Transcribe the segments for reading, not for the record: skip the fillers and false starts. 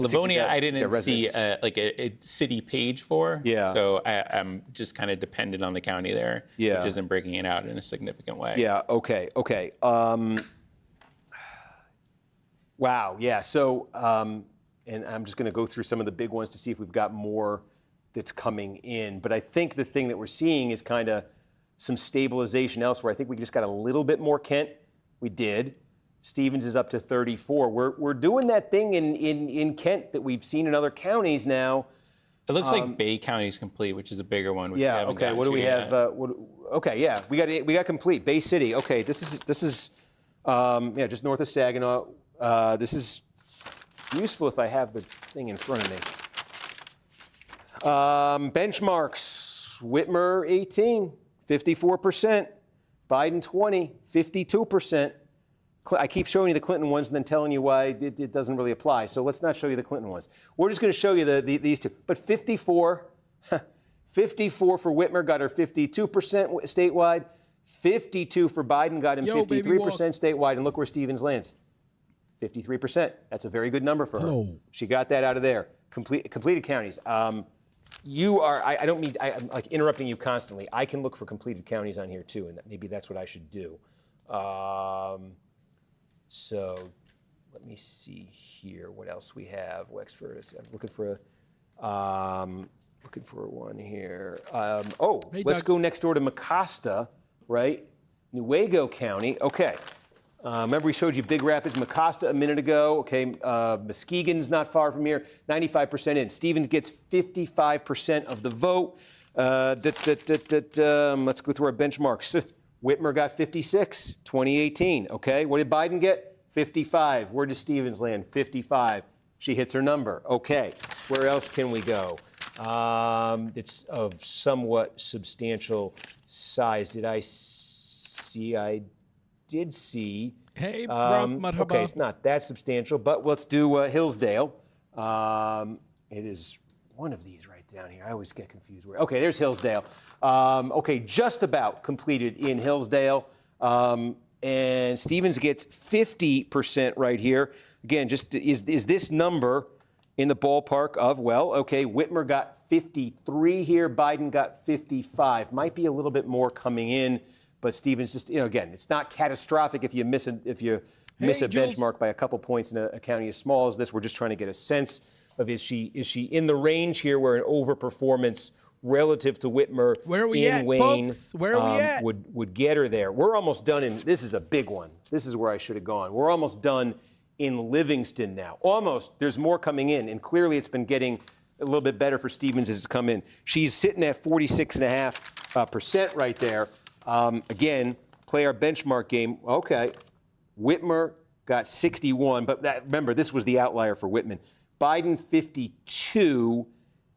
Livonia, I didn't see residents. like a city page for. Yeah. So I'm just kind of dependent on the county there, Yeah. which isn't breaking it out in a significant way. Yeah, okay. Wow, yeah. So, and I'm just going to go through some of the big ones to see if we've got more that's coming in. But I think the thing that we're seeing is kind of some stabilization elsewhere. I think we just got a little bit more Kent. We did. Stevens is up to 34. We're doing that thing in Kent that we've seen in other counties now. It looks like Bay County's complete, which is a bigger one. Which Yeah. Okay. What do we have? Okay. Yeah. We got complete. Bay City. Okay. This is just north of Saginaw. This is useful if I have the thing in front of me. Benchmarks. Whitmer 18, 54%. Biden 20, 52%. I keep showing you the Clinton ones and then telling you why it doesn't really apply. So let's not show you the Clinton ones. We're just going to show you these two. But 54 for Whitmer, got her 52% statewide. 52 for Biden, got him 53% statewide. And look where Stevens lands. 53%. That's a very good number for her. She got that out of there. Completed counties. I'm like interrupting you constantly. I can look for completed counties on here too, and maybe that's what I should do. So let me see here what else we have. Wexford. I'm looking for one here. Let's go next door to Mecosta, right? Newaygo County. Okay. Remember we showed you Big Rapids, Mecosta a minute ago. Okay, Muskegon's not far from here, 95% in. Stevens gets 55% of the vote. Let's go through our benchmarks. Whitmer got 56, 2018. Okay, what did Biden get? 55. Where does Stevens land? 55. She hits her number. Okay, where else can we go? It's of somewhat substantial size. Did I see? I did see. Hey, marhaba. Okay, it's not that substantial, but let's do Hillsdale. It is one of these right down here. I always get confused. Okay, there's Hillsdale. Okay, just about completed in Hillsdale. And Stevens gets 50% right here. Again, just is this number in the ballpark of, Whitmer got 53 here, Biden got 55. Might be a little bit more coming in. But Stevens just, again, it's not catastrophic if you miss a benchmark by a couple points in a county as small as this. We're just trying to get a sense of is she in the range here where an overperformance relative to Whitmer in Wayne would get her there. We're almost done this is a big one. This is where I should have gone. We're almost done in Livingston now. Almost. There's more coming in, and clearly it's been getting a little bit better for Stevens as it's come in. She's sitting at 46.5% right there. Again, play our benchmark game. Okay, Whitmer got 61, but remember, this was the outlier for Whitman. Biden 52,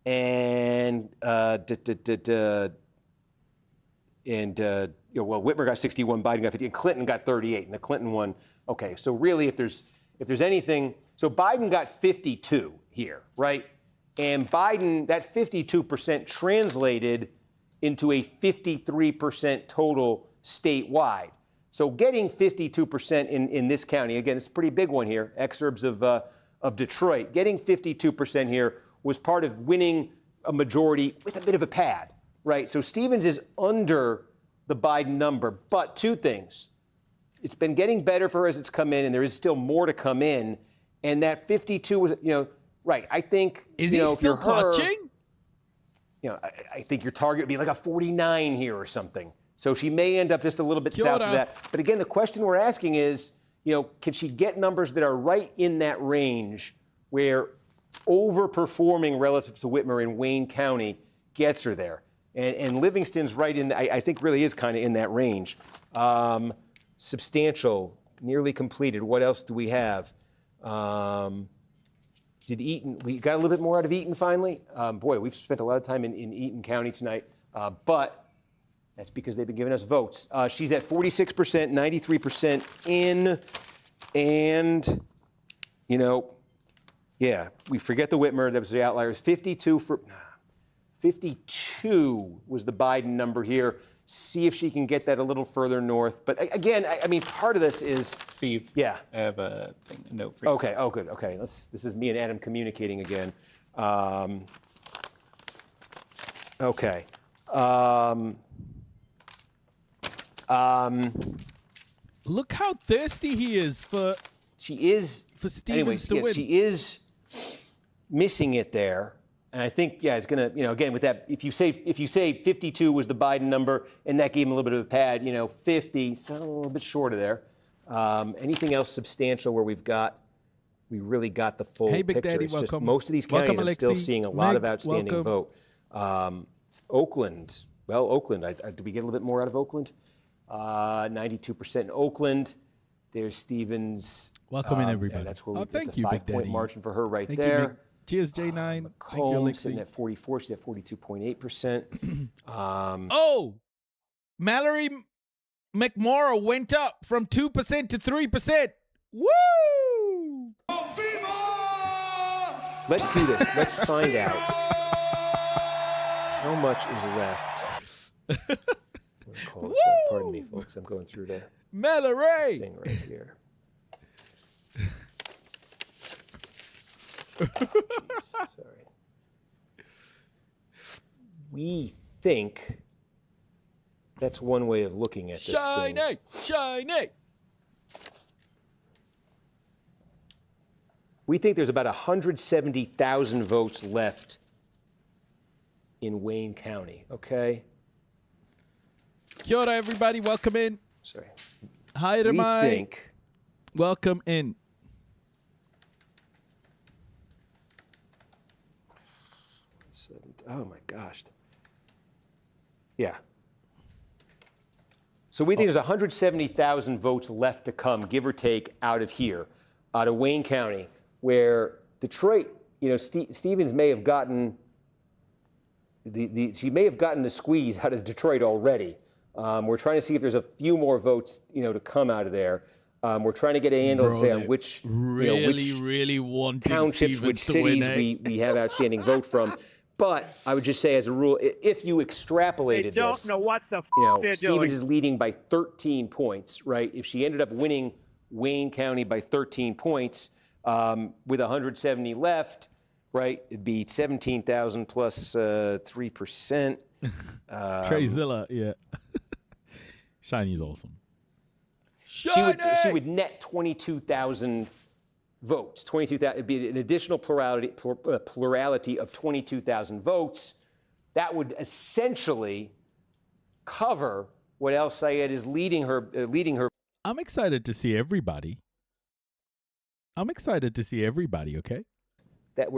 and Whitmer got 61, Biden got 50, and Clinton got 38, and the Clinton one. Okay, so really, if there's anything, so Biden got 52 here, right? And Biden, that 52% translated into a 53% total statewide. So getting 52% in this county, again, it's a pretty big one here, exurbs of Detroit. Getting 52% here was part of winning a majority with a bit of a pad, right? So Stevens is under the Biden number, but two things. It's been getting better for her as it's come in, and there is still more to come in. And that 52 was, right, I think, is he still clutching? I think your target would be like a 49 here or something. So she may end up just a little bit south of that. But again, the question we're asking is, can she get numbers that are right in that range where overperforming relative to Whitmer in Wayne County gets her there? And Livingston's right in, I think really is kind of in that range. Substantial, nearly completed. What else do we have? Did Eaton, we got a little bit more out of Eaton finally? Boy, we've spent a lot of time in Eaton County tonight, but that's because they've been giving us votes. She's at 46%, 93% in, and, we forget the Whitmer, that was the outliers. 52 was the Biden number here. see if she can get that a little further north. But again, I mean, part of this is Steve, yeah. I have a note for you. Okay. Oh, good. Okay. This is me and Adam communicating again. Okay. Look how thirsty he is for Stevens Stevens to win. she is missing it there. And I think, it's going to, again, with that, if you say 52 was the Biden number and that gave him a little bit of a pad, 50, so a little bit short of there. Anything else substantial where we really got the full Hey, Big picture? Daddy, It's just welcome. most of these Welcome, counties, I'm still Alexi. seeing a lot of Meg, outstanding welcome. vote. Oakland, did we get a little bit more out of Oakland? 92% in Oakland. There's Stevens. Welcome in, everybody. Yeah, that's where Oh, that's thank a you, Big 5-point Daddy. margin for her right Thank there. you, Big. Cheers, J9. Thank you, Combs sitting Alexi. at 44. She's at 42.8%. Oh, Mallory McMorrow went up from 2% to 3%. Woo! Let's do this. Let's find out how much is left. I'm gonna call this one. Pardon me, folks. I'm going through the Mallory! thing right here. Jeez, sorry. We think that's one way of looking at this thing. Shiny! Shiny! We think there's about 170,000 votes left in Wayne County, okay? Kia ora, everybody. Welcome in. Sorry. Hi, We Ramai. think Welcome in. oh my gosh. Yeah. So we think there's 170,000 votes left to come, give or take, out of here, out of Wayne County, where Detroit, Stevens may have gotten she may have gotten the squeeze out of Detroit already. We're trying to see if there's a few more votes, to come out of there. We're trying to get a handle on which Really wanted townships, Stevens which to win, cities we have outstanding vote from. But I would just say, as a rule, if you extrapolated They don't this, know what the they're Stevens doing. is leading by 13 points, right? If she ended up winning Wayne County by 13 points, with 170 left, right, it'd be 17,000 plus 3%. Treyzilla, yeah. Shiny's awesome. She would net 22,000 votes. 22,000. It'd be an additional plurality of 22,000 votes. That would essentially cover what El Sayed is leading her. I'm excited to see everybody. Okay? That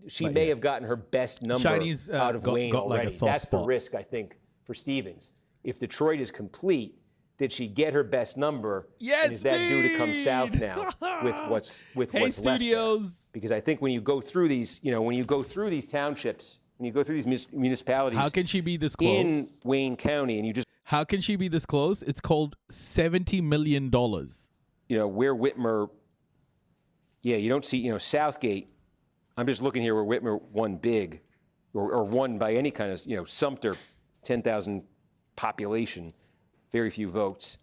she may have gotten her best number Shiny's, out of got Wayne like a already. soft That's spot. the risk, I think, for Stevens. If Detroit is complete, did she get her best number? Yes, and is that due to come south now with what's Hey, left there? studios. Because I think when you go through these, when you go through these townships, when you go through these municipalities, How can she be this close? in Wayne County, and you just How can she be this close? It's called $70 million. where Whitmer, you don't see, Southgate. I'm just looking here where Whitmer won big, or won by any kind of, Sumter, 10,000 population, very few votes.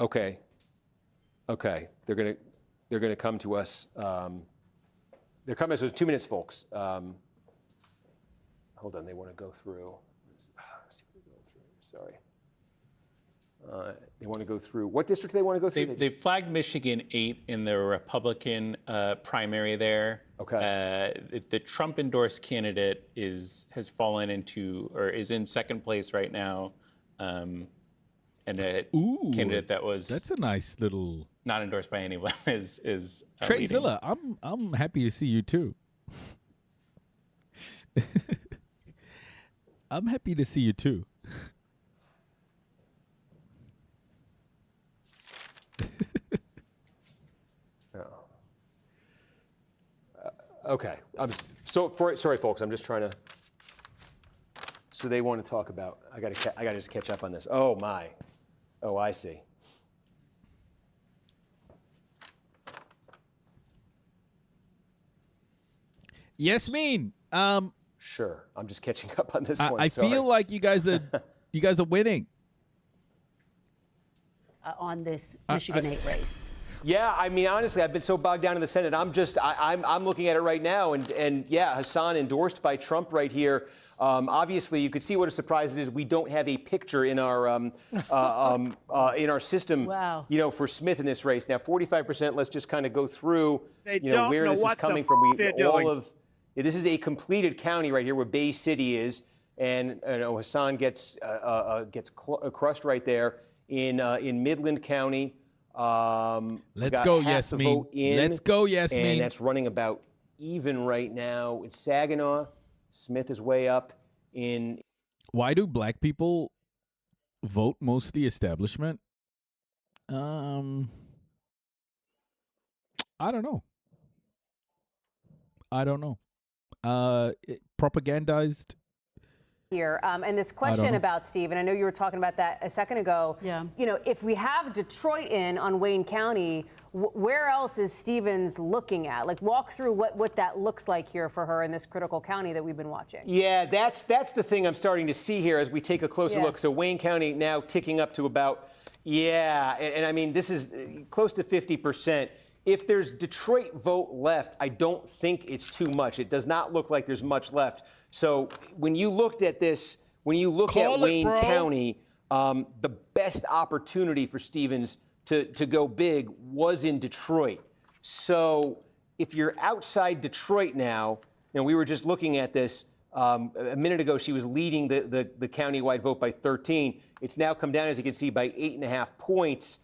Okay. They're gonna come to us. They're coming to us. 2 minutes, folks. Hold on. They want to go through. Let's see what they're going through. Sorry. They want to go through. What district do they want to go through? They flagged Michigan 8 in the Republican primary there. Okay. The Trump-endorsed candidate has fallen into, or is in second place right now, and a candidate that was That's a nice little. not endorsed by anyone is leading. Treyzilla, I'm happy to see you too. I'm happy to see you too. Okay. Sorry, folks. I'm just trying to. So they want to talk about. I got to just catch up on this. Oh my. Oh, I see. Yasmin, Sure. I'm just catching up on this one. I Sorry. feel like you guys are winning. On this Michigan 8 race. Yeah, I mean, honestly, I've been so bogged down in the Senate. I'm looking at it right now, and yeah, Hassan endorsed by Trump right here. Obviously, you could see what a surprise it is. We don't have a picture in our system, Wow. for Smith in this race. Now, 45%. Let's just kind of go through, They don't where know this is what the coming f- from. they're doing. This is a completed county right here where Bay City is, and Hassan gets crushed right there in Midland County. Let's got go, half the Yasmin. vote in, Let's go, Yasmin. And that's running about even right now. It's Saginaw. Smith is way up in. Why do black people vote mostly establishment? I don't know. Propagandized. Here. And this question know. about Steve, and I know you were talking about that a second ago. Yeah. If we have Detroit in on Wayne County, where else is Stevens looking at? Like, walk through what that looks like here for her in this critical county that we've been watching. Yeah, that's the thing I'm starting to see here as we take a closer Yeah. look. So Wayne County now ticking up to about, and I mean, this is close to 50%. If there's Detroit vote left, I don't think it's too much. It does not look like there's much left. So when you looked at this, when you look Call at it, Wayne bro. County, the best opportunity for Stevens to go big was in Detroit. So if you're outside Detroit now, we were just looking at this a minute ago. She was leading the countywide vote by 13. It's now come down, as you can see, by 8.5 points.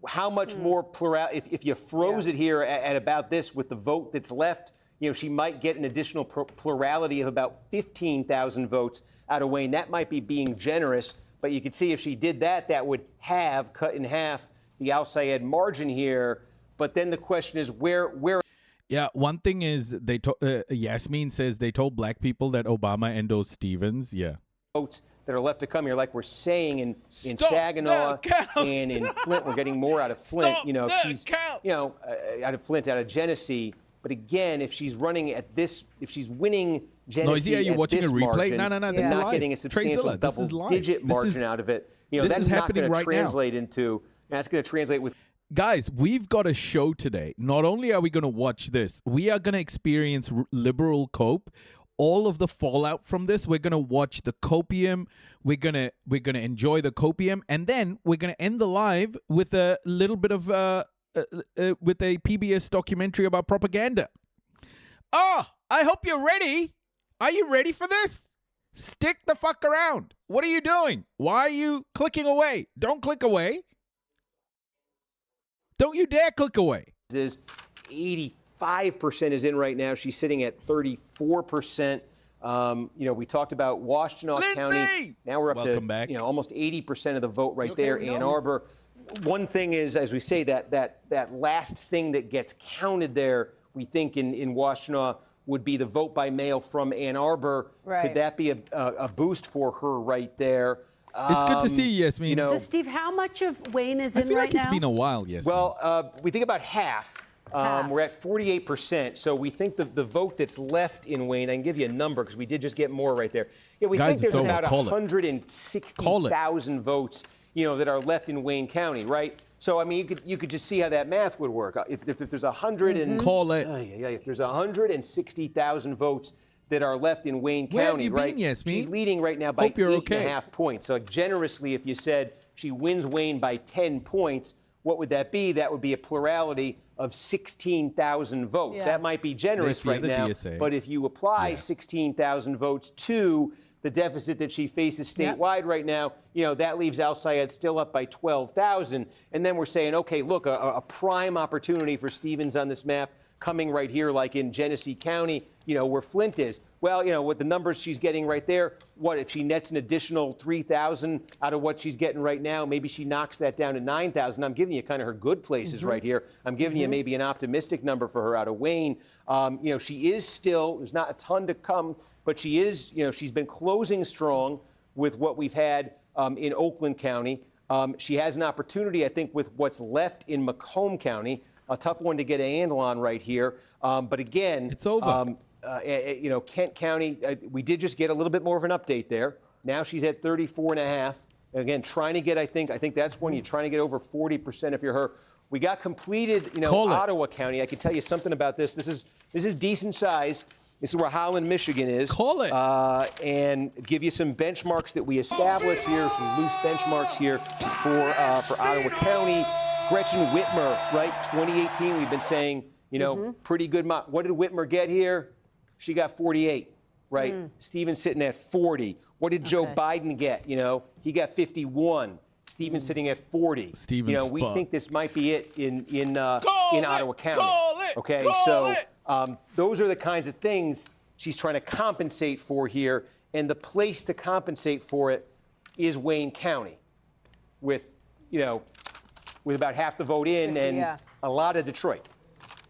How much more if you froze it here at about this with the vote that's left, she might get an additional plurality of about 15,000 votes out of Wayne. That might be being generous, but you could see if she did that, that would have cut in half the Al Sayed margin here. But then the question is where. Yeah, one thing is Yasmin says they told black people that Obama endorsed Stevens. Yeah. Votes that are left to come here, like we're saying in Stop Saginaw the count. and in Flint, we're getting more out of Flint. Stop If the she's, count. out of Flint, out of Genesee. But again, if she's running at this, if she's winning Genesee Noisy, are you at watching this a replay? margin, No, this and is not live. getting a substantial Trazilla, this is live. double-digit This margin is- out of it, this that's is not happening going to right now. translate into. That's going to translate with. Guys, we've got a show today. Not only are we going to watch this, we are going to experience liberal cope. All of the fallout from this, we're going to watch the copium. We're going to enjoy the copium, and then we're going to end the live with a little bit of with a PBS documentary about propaganda. Oh, I hope you're ready. Are you ready for this? Stick the fuck around. What are you doing? Why are you clicking away? Don't click away. Don't you dare click away. Is 85% is in right now. She's sitting at 34%. We talked about Washtenaw Lindsay! County. Now we're up Welcome to back. almost 80% of the vote right Okay, there. we Ann know. Arbor. One thing is, as we say, that last thing that gets counted there, we think in Washtenaw would be the vote by mail from Ann Arbor. Right. Could that be a boost for her right there? It's good to see you, Yasmin. So, Steve, how much of Wayne is I in feel right like it's now? been a while, Yasmin. Well, we think about half. Half. We're at 48%. So we think the vote that's left in Wayne, I can give you a number because we did just get more right there. Yeah, we Guys, think there's it's over. about Call it. 160,000 votes, that are left in Wayne County, right? So I mean, you could just see how that math would work. If there's 100 and Call it. if there's 160,000 votes that are left in Wayne Where have County, you been, right? Yasmin? She's leading right now by Hope you're 8.5 points. So generously, if you said she wins Wayne by 10 points, what would that be? That would be a plurality of 16,000 votes. Yeah. That might be generous They fear right the now, DSA. but if you apply 16,000 votes to the deficit that she faces statewide right now, that leaves Al Sayed still up by 12,000. And then we're saying, okay, look, a prime opportunity for Stevens on this map coming right here, like in Genesee County, where Flint is. Well, with the numbers she's getting right there, what if she nets an additional 3,000 out of what she's getting right now? Maybe she knocks that down to 9,000. I'm giving you kind of her good places right here. I'm giving you maybe an optimistic number for her out of Wayne. She is still, there's not a ton to come, but she is, she's been closing strong with what we've had in Oakland County. She has an opportunity, I think, with what's left in Macomb County. a tough one to get a handle on right here. But again, It's over. Kent County, we did just get a little bit more of an update there. Now she's at 34.5. Again, trying to get, I think that's when you're trying to get over 40% if you're her. We got completed, Call it. Ottawa County. I can tell you something about this. This is decent size. This is where Holland, Michigan is. Call it. And give you some benchmarks that we established here, some loose benchmarks here for Ottawa County. Gretchen Whitmer, right? 2018, we've been saying, pretty good. What did Whitmer get here? She got 48, right? Stevens sitting at 40. What did Joe Biden get? He got 51. Stevens sitting at 40. Stevens we fucked. think this might be it in Ottawa County. Okay, those are the kinds of things she's trying to compensate for here, and the place to compensate for it is Wayne County, with about half the vote in and a lot of Detroit.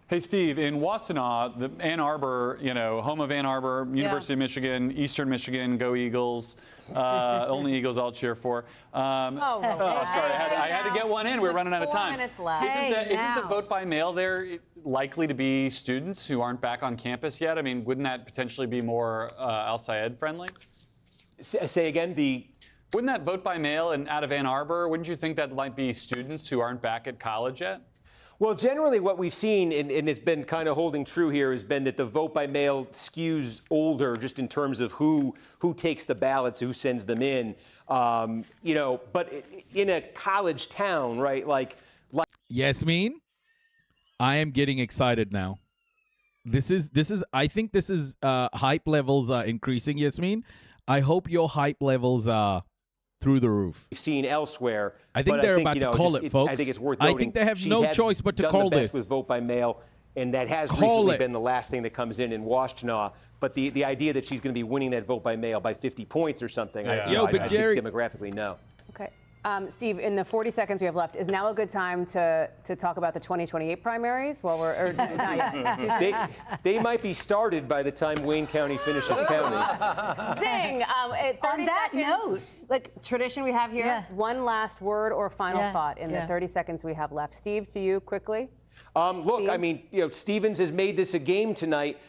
Hey, Steve, in Washtenaw, the Ann Arbor, home of Ann Arbor, University of Michigan, Eastern Michigan, go Eagles. Only Eagles I'll cheer for. Sorry, I had to get one in. We're running out of time. 4 minutes left. Isn't the vote by mail there likely to be students who aren't back on campus yet? I mean, wouldn't that potentially be more Al-Sayed friendly? Say again, Wouldn't that vote by mail and out of Ann Arbor, wouldn't you think that might be students who aren't back at college yet? Well, generally what we've seen, and it's been kind of holding true here, has been that the vote by mail skews older just in terms of who takes the ballots, who sends them in. But in a college town, right, like Yasmin, I am getting excited now. I think this is hype levels are increasing, Yasmin. I hope your hype levels are through the roof. We've seen elsewhere. I think they're about to call it, folks. I think it's worth noting. I think they have no choice but to done call the best this. with vote by mail, and that has Call recently it. been the last thing that comes in Washtenaw. But the idea that she's going to be winning that vote by mail by 50 points or something, Yeah. Yo, Big I Jerry. think demographically, no. Okay. Steve, in the 40 seconds we have left, is now a good time to talk about the 2028 primaries? Or not yet? Too soon? They might be started by the time Wayne County finishes counting. Zing! 30 On that seconds. note. Like tradition we have here, Yeah. one last word or final Yeah, thought in the yeah. 30 seconds we have left. Steve, to you, quickly. Look, Steve? I mean, Stevens has made this a game tonight.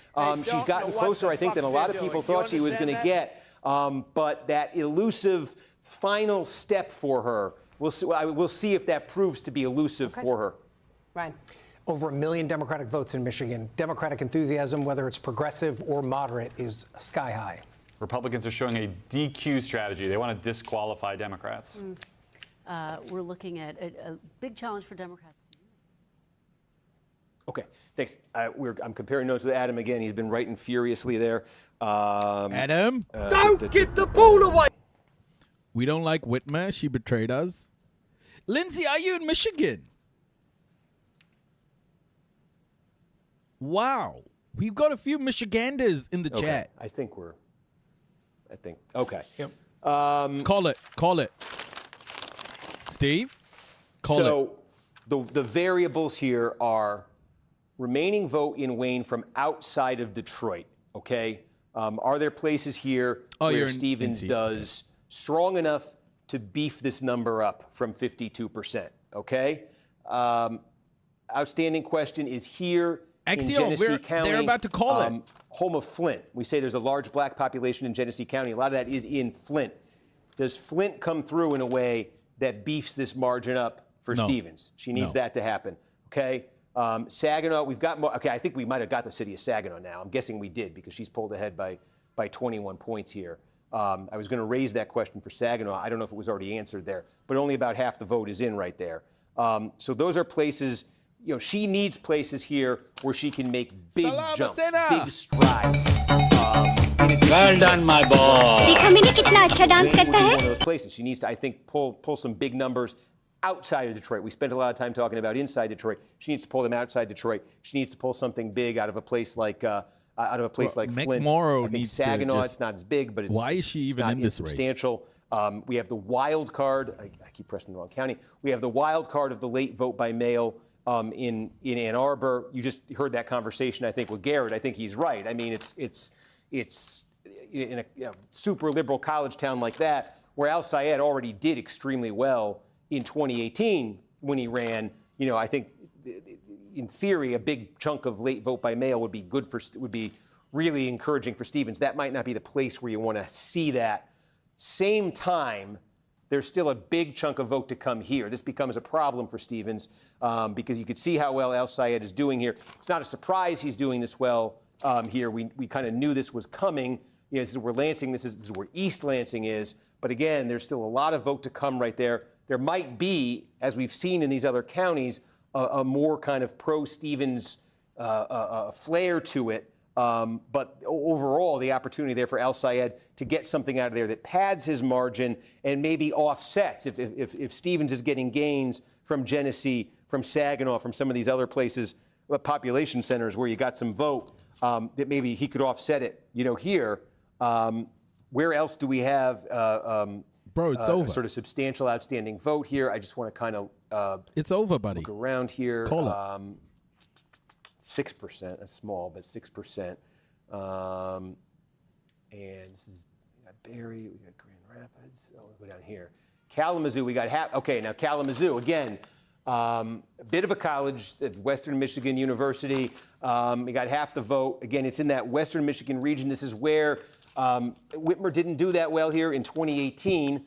She's gotten closer, I think, than a lot of people thought she was going to get. But that elusive final step for her, we'll see if that proves to be elusive for her. Ryan. Over 1 million Democratic votes in Michigan. Democratic enthusiasm, whether it's progressive or moderate, is sky high. Republicans are showing a DQ strategy. They want to disqualify Democrats. We're looking at a big challenge for Democrats. Okay, thanks. I'm comparing notes with Adam again. He's been writing furiously there. Adam, Don't give the ball away! we don't like Whitmer. She betrayed us. Lindsay, are you in Michigan? Wow. We've got a few Michiganders in the Okay, chat. Okay. Yep. Call it. Steve? Call it. So the variables here are remaining vote in Wayne from outside of Detroit, okay? Are there places here you're where in Stevens NC. does strong enough to beef this number up from 52%, okay? Outstanding question is here in Axiom, Genesee County. they're about to call it. Home of Flint. We say there's a large black population in Genesee County. A lot of that is in Flint. Does Flint come through in a way that beefs this margin up for No. Stevens? She needs No. that to happen. Okay. Saginaw, we've got more. Okay, I think we might have got the city of Saginaw now. I'm guessing we did because she's pulled ahead by 21 points here. I was going to raise that question for Saginaw. I don't know if it was already answered there, but only about half the vote is in right there. So those are places. She needs places here where she can make big jumps, big strides. Well done, my boy. देखा मैंने कितना अच्छा dance Wayne would करता be है one of those places. She needs to, I think, pull some big numbers outside of Detroit. We spent a lot of time talking about inside Detroit. She needs to pull them outside Detroit. She needs to pull something big out of a place like Flint. McMorrow I think needs to Saginaw, just- it's not as big, but it's Why is she it's even not in this race? insubstantial. We have the wild card. I keep pressing the wrong county. We have the wild card of the late vote by mail in Ann Arbor. You just heard that conversation, I think, with Garrett. I think he's right. I mean, it's in a super liberal college town like that, where Al-Sayed already did extremely well in 2018 when he ran. I think in theory, a big chunk of late vote by mail would be really encouraging for Stevens. That might not be the place where you want to see that. Same time, there's still a big chunk of vote to come here. This becomes a problem for Stevens because you could see how well El-Sayed is doing here. It's not a surprise he's doing this well here. We kind of knew this was coming. You know, this is where Lansing, this is where East Lansing is. But again, there's still a lot of vote to come right there. There might be, as we've seen in these other counties, a more kind of pro-Stevens flair to it. But overall, the opportunity there for El-Sayed to get something out of there that pads his margin and maybe offsets if Stevens is getting gains from Genesee, from Saginaw, from some of these other places, population centers where you got some vote, that maybe he could offset it, here. Where else do we have Bro, it's over. a sort of substantial outstanding vote here? I just want to kind of It's over, buddy. look around here. Call it. 6%, that's small, but 6%. And this is, we got Barry, we got Grand Rapids. Oh, we'll go down here. Kalamazoo, we got half. Okay, now Kalamazoo, again, a bit of a college at Western Michigan University. We got half the vote. Again, it's in that Western Michigan region. This is where Whitmer didn't do that well here in 2018.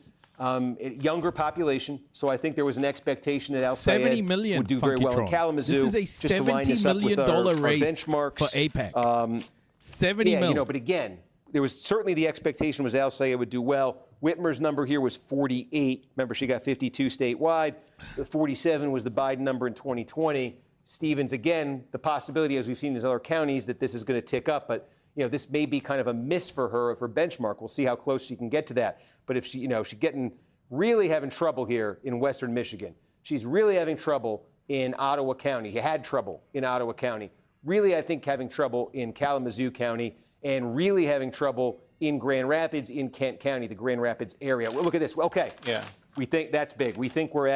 Younger population, so I think there was an expectation that El-Sayed 70 million would do very well in Kalamazoo. This is a just to line this up $70 with million our race benchmarks. for APEC. 70 Yeah, million. but again, there was certainly the expectation was El-Sayed would do well. Whitmer's number here was 48. Remember, she got 52 statewide. The 47 was the Biden number in 2020. Stevens, again, the possibility, as we've seen in these other counties, that this is going to tick up, but this may be kind of a miss for her of her benchmark. We'll see how close she can get to that. But if she's really having trouble here in Western Michigan. She's really having trouble in Ottawa County. He had trouble in Ottawa County. Really, I think, having trouble in Kalamazoo County, and really having trouble in Grand Rapids, in Kent County, the Grand Rapids area. Well, look at this. Okay. Yeah. We think that's big. We think we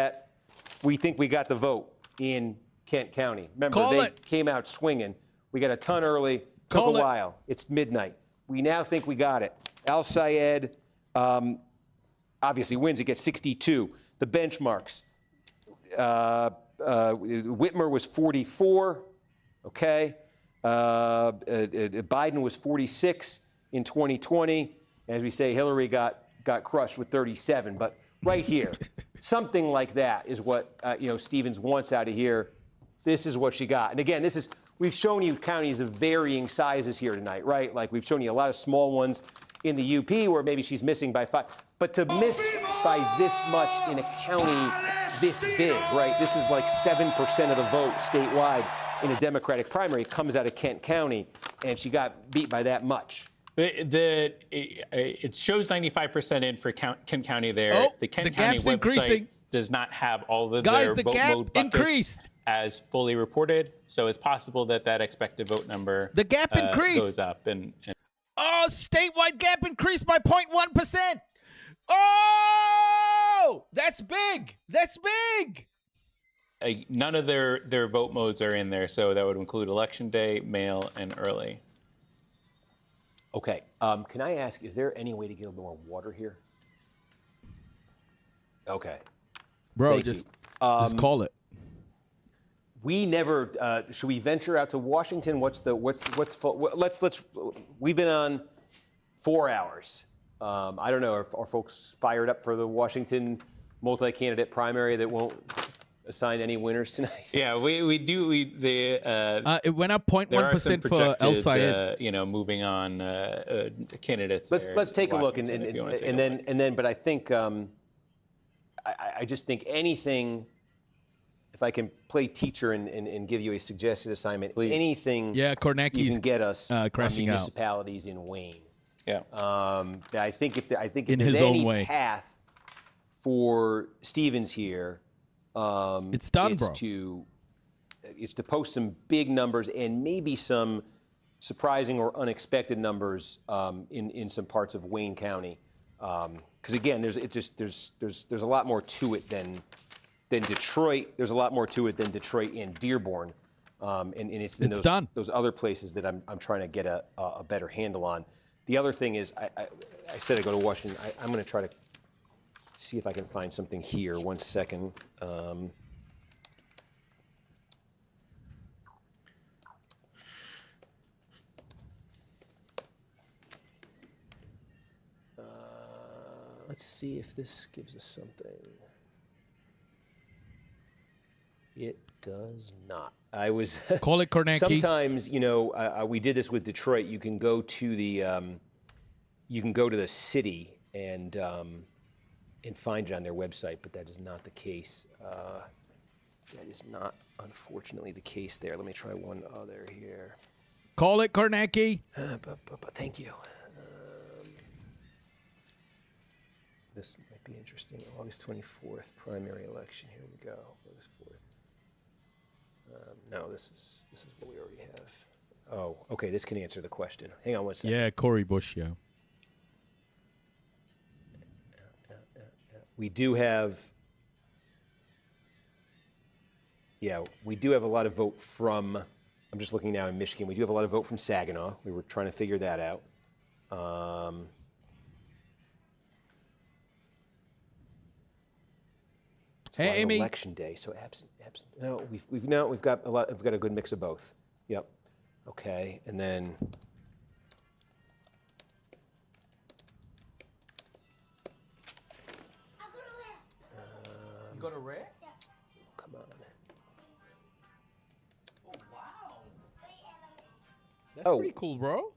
got the vote in Kent County. Remember, Call they it. came out swinging. We got a ton early. Took Call a it. while. It's midnight. We now think we got it. El-Sayed, obviously wins. It gets 62. The benchmarks. Whitmer was 44. Okay. Biden was 46 in 2020. As we say, Hillary got crushed with 37. But right here, something like that is what Stevens wants out of here. This is what she got. And again, we've shown you counties of varying sizes here tonight, right? Like we've shown you a lot of small ones in the UP where maybe she's missing by 5. But to miss by this much in a county this big, right? This is like 7% of the vote statewide in a Democratic primary. It comes out of Kent County, and she got beat by that much. It shows 95% in for Kent County there. Oh, the Kent the County gap's website increasing. does not have all of Guys, their the vote gap mode buckets increased. as fully reported. So it's possible that expected vote number The gap increased. goes up. And Oh, statewide gap increased by 0.1%. Oh, that's big. That's big. none of their vote modes are in there. So that would include election day, mail, and early. Okay. Can I ask, is there any way to get a little more water here? Okay. Bro, Thank just you. call it. We never. Should we venture out to Washington? Let's. We've been on 4 hours. I don't know. Are folks fired up for the Washington multi-candidate primary that won't assign any winners tonight? Yeah, we do. It went up There are some 0.1% for El-Sayed. projected, moving on candidates. Let's take a look and Washington, if you wanna take a look. then. But I think I just think anything. If I can play teacher and give you a suggested assignment, anything Yeah, you Kornacki's can get us on crashing out. municipalities in Wayne. Yeah. I think if In there's his own any way. path for Stevens here, It's done, bro. It's to post some big numbers and maybe some surprising or unexpected numbers in some parts of Wayne County. Because again, there's a lot more to it than Detroit. There's a lot more to it than Detroit and Dearborn, and it's in It's done. those other places that I'm trying to get a better handle on. The other thing is, I said I go to Washington. I'm going to try to see if I can find something here. 1 second. Let's see if this gives us something. It does not. I was Call it Kornacki. Sometimes, you know, we did this with Detroit. You can go to the city and find it on their website, but that is not the case. That is not, unfortunately, the case there. Let me try one other here. Call it Kornacki. But thank you. This might be interesting. August 24th, primary election. Here we go. August 4th. No, this is what we already have. Oh, okay. This can answer the question. Hang on one second. Yeah, Cory Bush, yeah. We do have. Yeah, we do have a lot of vote from. I'm just looking now in Michigan. We do have a lot of vote from Saginaw. We were trying to figure that out. It's Hey, not Amy. election day, so absent. No, we've got a lot. We've got a good mix of both. Yep. Okay, and then. Go to Red? Come on. Oh, wow. That's Oh. pretty cool, bro.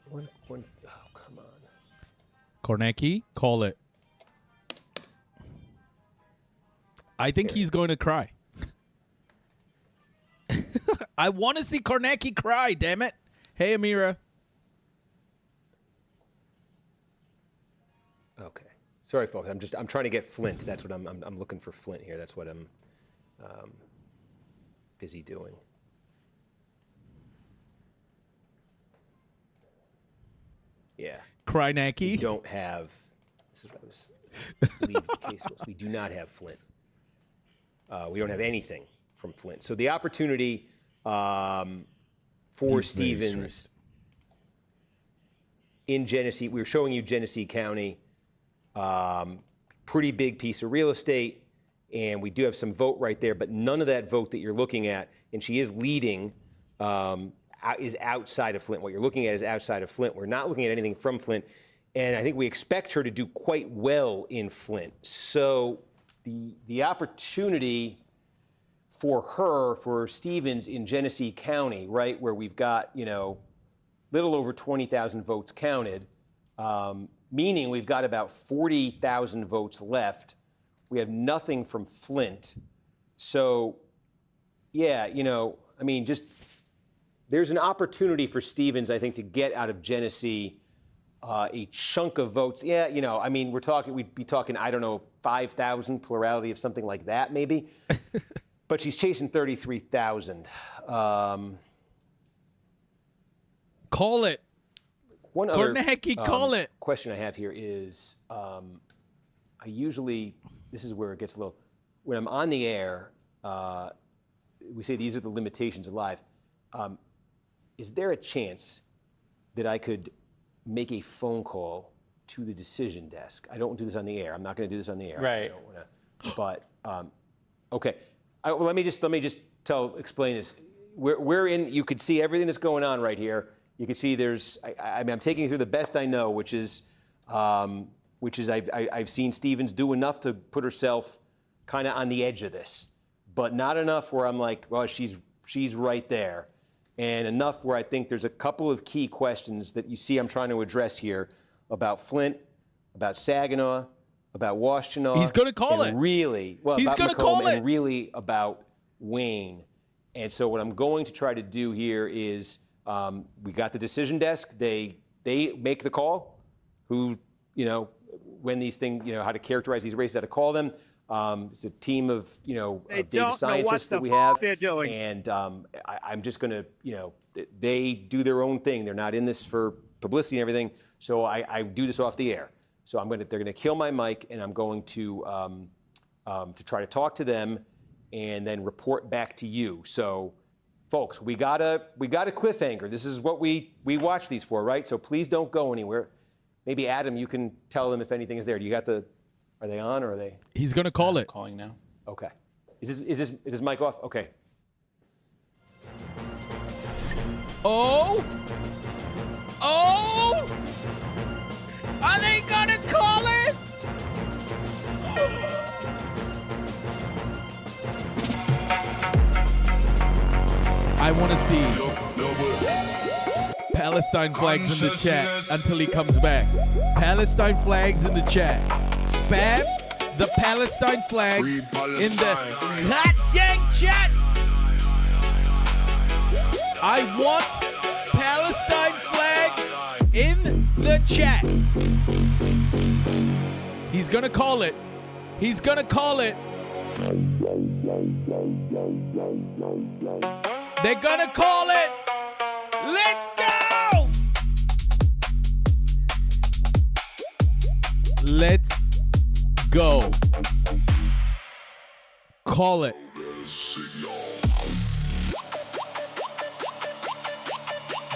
One. Oh, come on. Kornacki, call it. I think he's going to cry. I want to see Kornacki cry, damn it. Hey, Amira. Okay. Sorry, folks. I'm trying to get Flint. That's what I'm looking for Flint here. That's what I'm busy doing. Yeah. Krynacki. We don't have. This is what I was. I believe the case was. We do not have Flint. We don't have anything from Flint. So the opportunity for He's very Stevens in Genesee. We were showing you Genesee County. Pretty big piece of real estate, and we do have some vote right there, but none of that vote that you're looking at, and she is leading, is outside of Flint. What you're looking at is outside of Flint. We're not looking at anything from Flint, and I think we expect her to do quite well in Flint. So the opportunity for her, for Stevens in Genesee County, right, where we've got, you know, little over 20,000 votes counted, meaning we've got about 40,000 votes left. We have nothing from Flint. So, yeah, you know, I mean, just there's an opportunity for Stevens, I think, to get out of Genesee a chunk of votes. Yeah, you know, I mean, we'd be talking, I don't know, 5,000 plurality of something like that, maybe. But she's chasing 33,000. Call it. One other Kornacki, call it. question I have here is, I usually, this is where it gets a little, when I'm on the air, we say these are the limitations of live. Is there a chance that I could make a phone call to the decision desk? I don't do this on the air. I'm not going to do this on the air. Right. I don't wanna, but okay. Well, let me just explain this. We're in. You could see everything that's going on right here. You can see there's. I mean, I'm taking you through the best I know, which is I've seen Stevens do enough to put herself kind of on the edge of this, but not enough where I'm like, well, she's right there, and enough where I think there's a couple of key questions that you see I'm trying to address here about Flint, about Saginaw, about Washtenaw. He's gonna call and it. Really, well, He's about gonna Macomb call and it. really about Wayne. And so what I'm going to try to do here is we got the decision desk. They make the call. Who, you know, when these things, you know, how to characterize these races, how to call them. It's a team of, you know, of data scientists that we have. They're doing. And I'm just going to, you know, they do their own thing. They're not in this for publicity and everything. So I do this off the air. So they're going to kill my mic, and I'm going to try to talk to them, and then report back to you. So, folks, we got a cliffhanger. This is what we watch these for, right? So please don't go anywhere. Maybe Adam, you can tell them if anything is there. Do you got the? Are they on or are they? He's going to call it. Calling now. Okay. Is this mic off? Okay. Oh! Are they gonna call it? I want to see Palestine flags in the chat until he comes back. Palestine flags in the chat. Spam the Palestine flag in the hot dang chat. I want Palestine flag in the chat. He's gonna call it. He's gonna call it. They're gonna call it. Let's go! Let's go. Call it.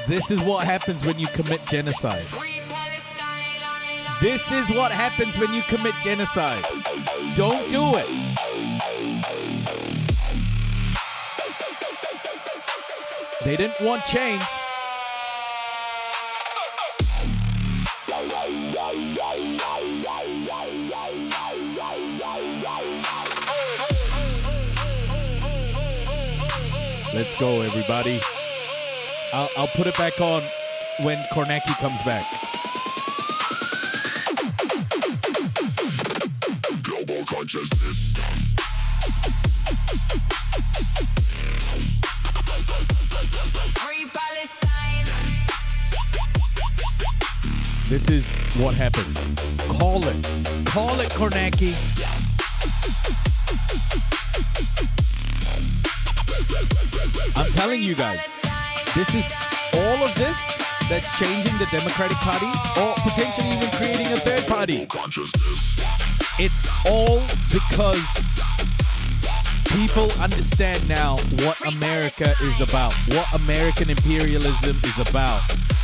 This is what happens when you commit genocide. This is what happens when you commit genocide. Don't do it. They didn't want change. Let's go, everybody. I'll put it back on when Kornacki comes back. Global consciousness. Free Palestine. This is what happened. Call it. Call it, Kornacki. I'm telling you guys, this is all of this that's changing the Democratic Party or potentially even creating a third party. It's all because people understand now what America is about, what American imperialism is about,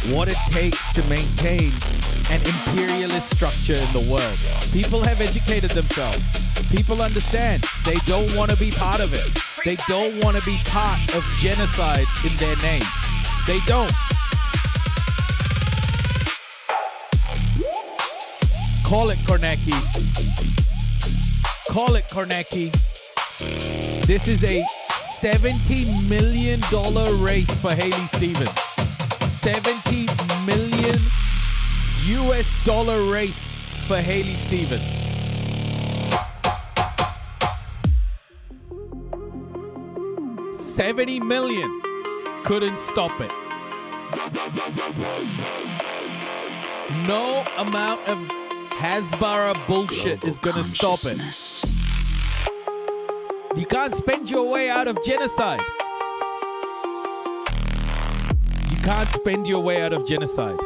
what it takes to maintain an imperialist structure in the world. People have educated themselves. People understand they don't want to be part of it. They don't want to be part of genocide in their name. They don't. Call it, Kornacki. Call it, Kornacki. This is a $70 million race for Haley Stevens. $70 million US race for Haley Stevens. $70 million couldn't stop it. No amount of Hasbara bullshit is gonna stop it. You can't spend your way out of genocide. You can't spend your way out of genocide.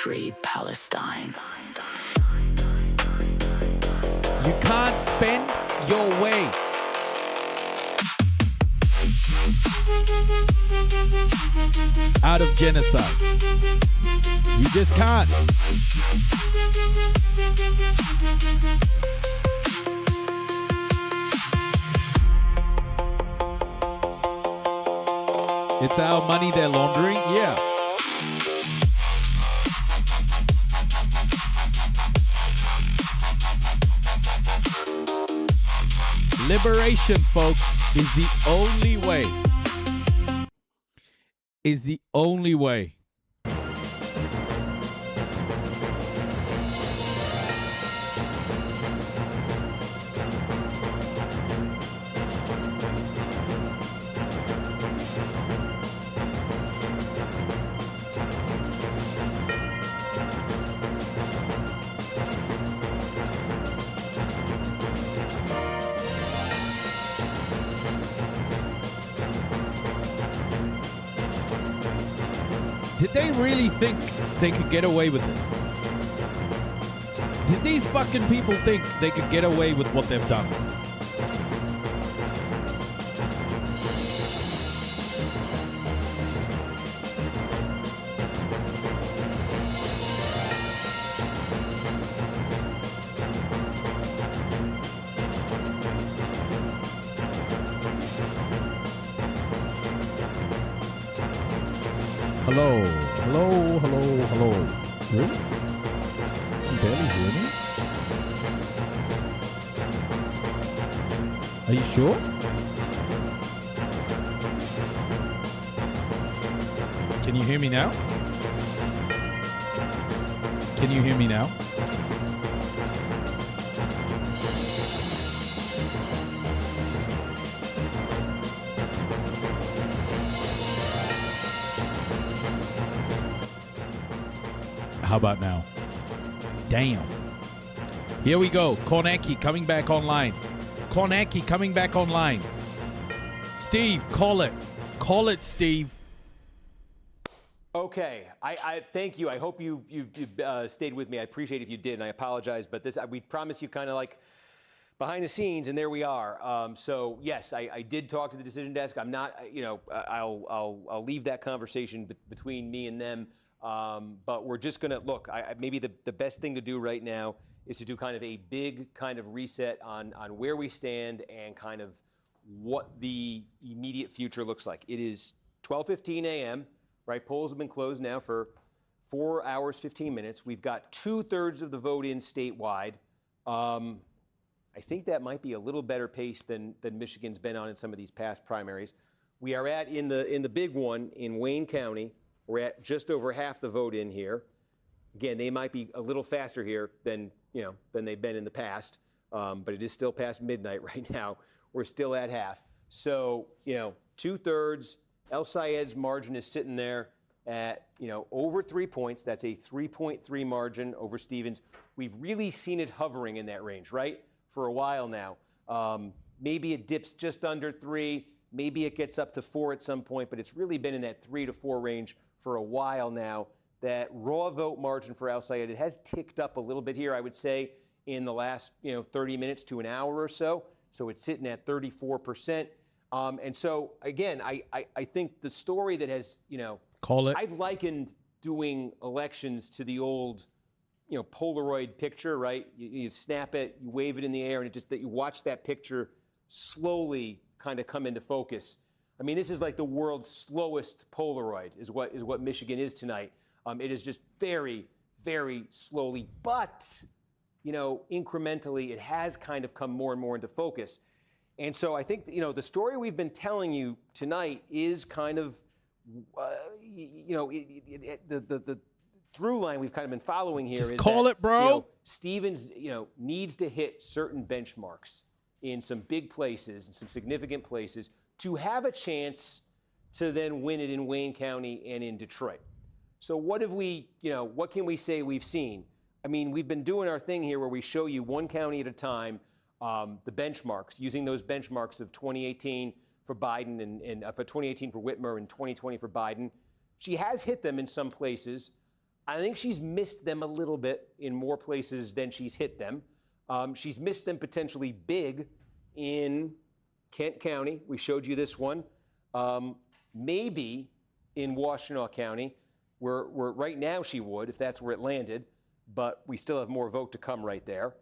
Free Palestine. You can't spend your way. Out of genocide. You just can't. It's our money they're laundering? Yeah. Liberation, folks, is the only way. Is the only way. Did they really think they could get away with this? Did these fucking people think they could get away with what they've done? Hello, hello, hello, hello. Really? You can barely hear me? Are you sure? Can you hear me now? Can you hear me now? How about now? Damn. Here we go. Kornacki coming back online. Kornacki coming back online. Steve, call it. Call it, Steve. Okay, I thank you. I hope you stayed with me. I appreciate it if you did, and I apologize. But this, we promised you kind of like behind the scenes, and there we are. So yes, I did talk to the decision desk. I'm not, I'll leave that conversation between me and them. But we're just gonna look. Maybe the best thing to do right now is to do kind of a big kind of reset on where we stand and kind of what the immediate future looks like. It is 12:15 a.m. Right, polls have been closed now for 4 hours, 15 minutes. We've got 2/3 of the vote in statewide. I think that might be a little better pace than Michigan's been on in some of these past primaries. We are at, in the big one in Wayne County, we're at just over half the vote in here. Again, they might be a little faster here than they've been in the past, but it is still past midnight right now. We're still at half. So, 2/3. El Sayed's margin is sitting there at, over 3 points. That's a 3.3 margin over Stevens. We've really seen it hovering in that range, right? For a while now. Maybe it dips just under 3. Maybe it gets up to 4 at some point, but it's really been in that 3 to 4 range for a while now. That raw vote margin for El Sayed, it has ticked up a little bit here, I would say, in the last 30 minutes to an hour or so. So it's sitting at 34%. And so, again, I think the story that has, Call it. I've likened doing elections to the old, Polaroid picture, right? You snap it, you wave it in the air, and that you watch that picture slowly kind of come into focus. I mean, this is like the world's slowest Polaroid is what Michigan is tonight. It is just very, very slowly, but, incrementally, it has kind of come more and more into focus. And so I think, the story we've been telling you tonight is kind of, the through line we've kind of been following here. Just is call that, it, bro. Stevens, needs to hit certain benchmarks in some big places and some significant places to have a chance to then win it in Wayne County and in Detroit. So what have we, what can we say we've seen? I mean, we've been doing our thing here where we show you one county at a time. The benchmarks, using those benchmarks of 2018 for Biden and for 2018 for Whitmer and 2020 for Biden. She has hit them in some places. I think she's missed them a little bit in more places than she's hit them. She's missed them potentially big in Kent County. We showed you this one. Maybe in Washtenaw County, where right now she would, if that's where it landed, but we still have more vote to come right there.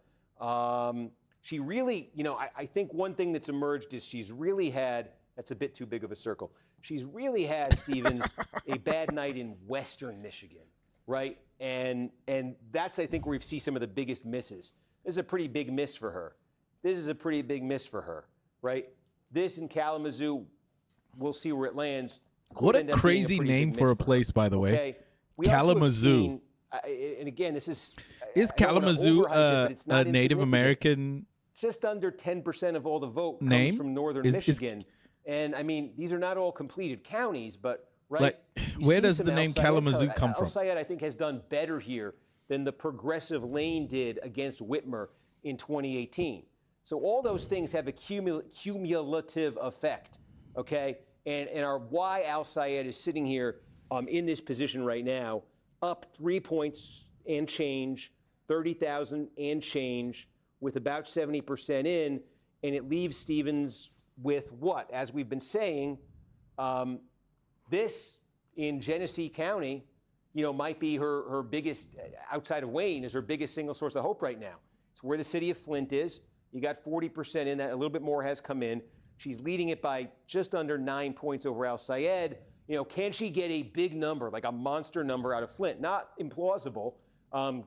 She really, I think one thing that's emerged is she's really had, that's a bit too big of a circle. She's really had, Stevens, a bad night in Western Michigan, right? And that's, I think, where we see some of the biggest misses. This is a pretty big miss for her. This is a pretty big miss for her, right? This in Kalamazoo, we'll see where it lands. What Could end a up being crazy pretty name big for miss a place, by the way. Okay? We also have Kalamazoo. seen, and again, this is... Is I don't wanna Kalamazoo overhype it, but it's not a Native insignificant. American Just under 10% of all the vote comes name? from northern Michigan. And I mean, these are not all completed counties, but right. Like, you where see does some the name El Sayed Kalamazoo come El from? Sayed, I think, has done better here than the progressive lane did against Whitmer in 2018. So all those things have a cumulative effect, okay? And our why El Sayed is sitting here in this position right now, up 3 points and change, 30,000 and change, with about 70% in, and it leaves Stevens with what? As we've been saying, this in Genesee County, might be her biggest, outside of Wayne, is her biggest single source of hope right now. It's where the city of Flint is. You got 40% in that, a little bit more has come in. She's leading it by just under 9 points over El Sayed. can she get a big number, like a monster number out of Flint? Not implausible,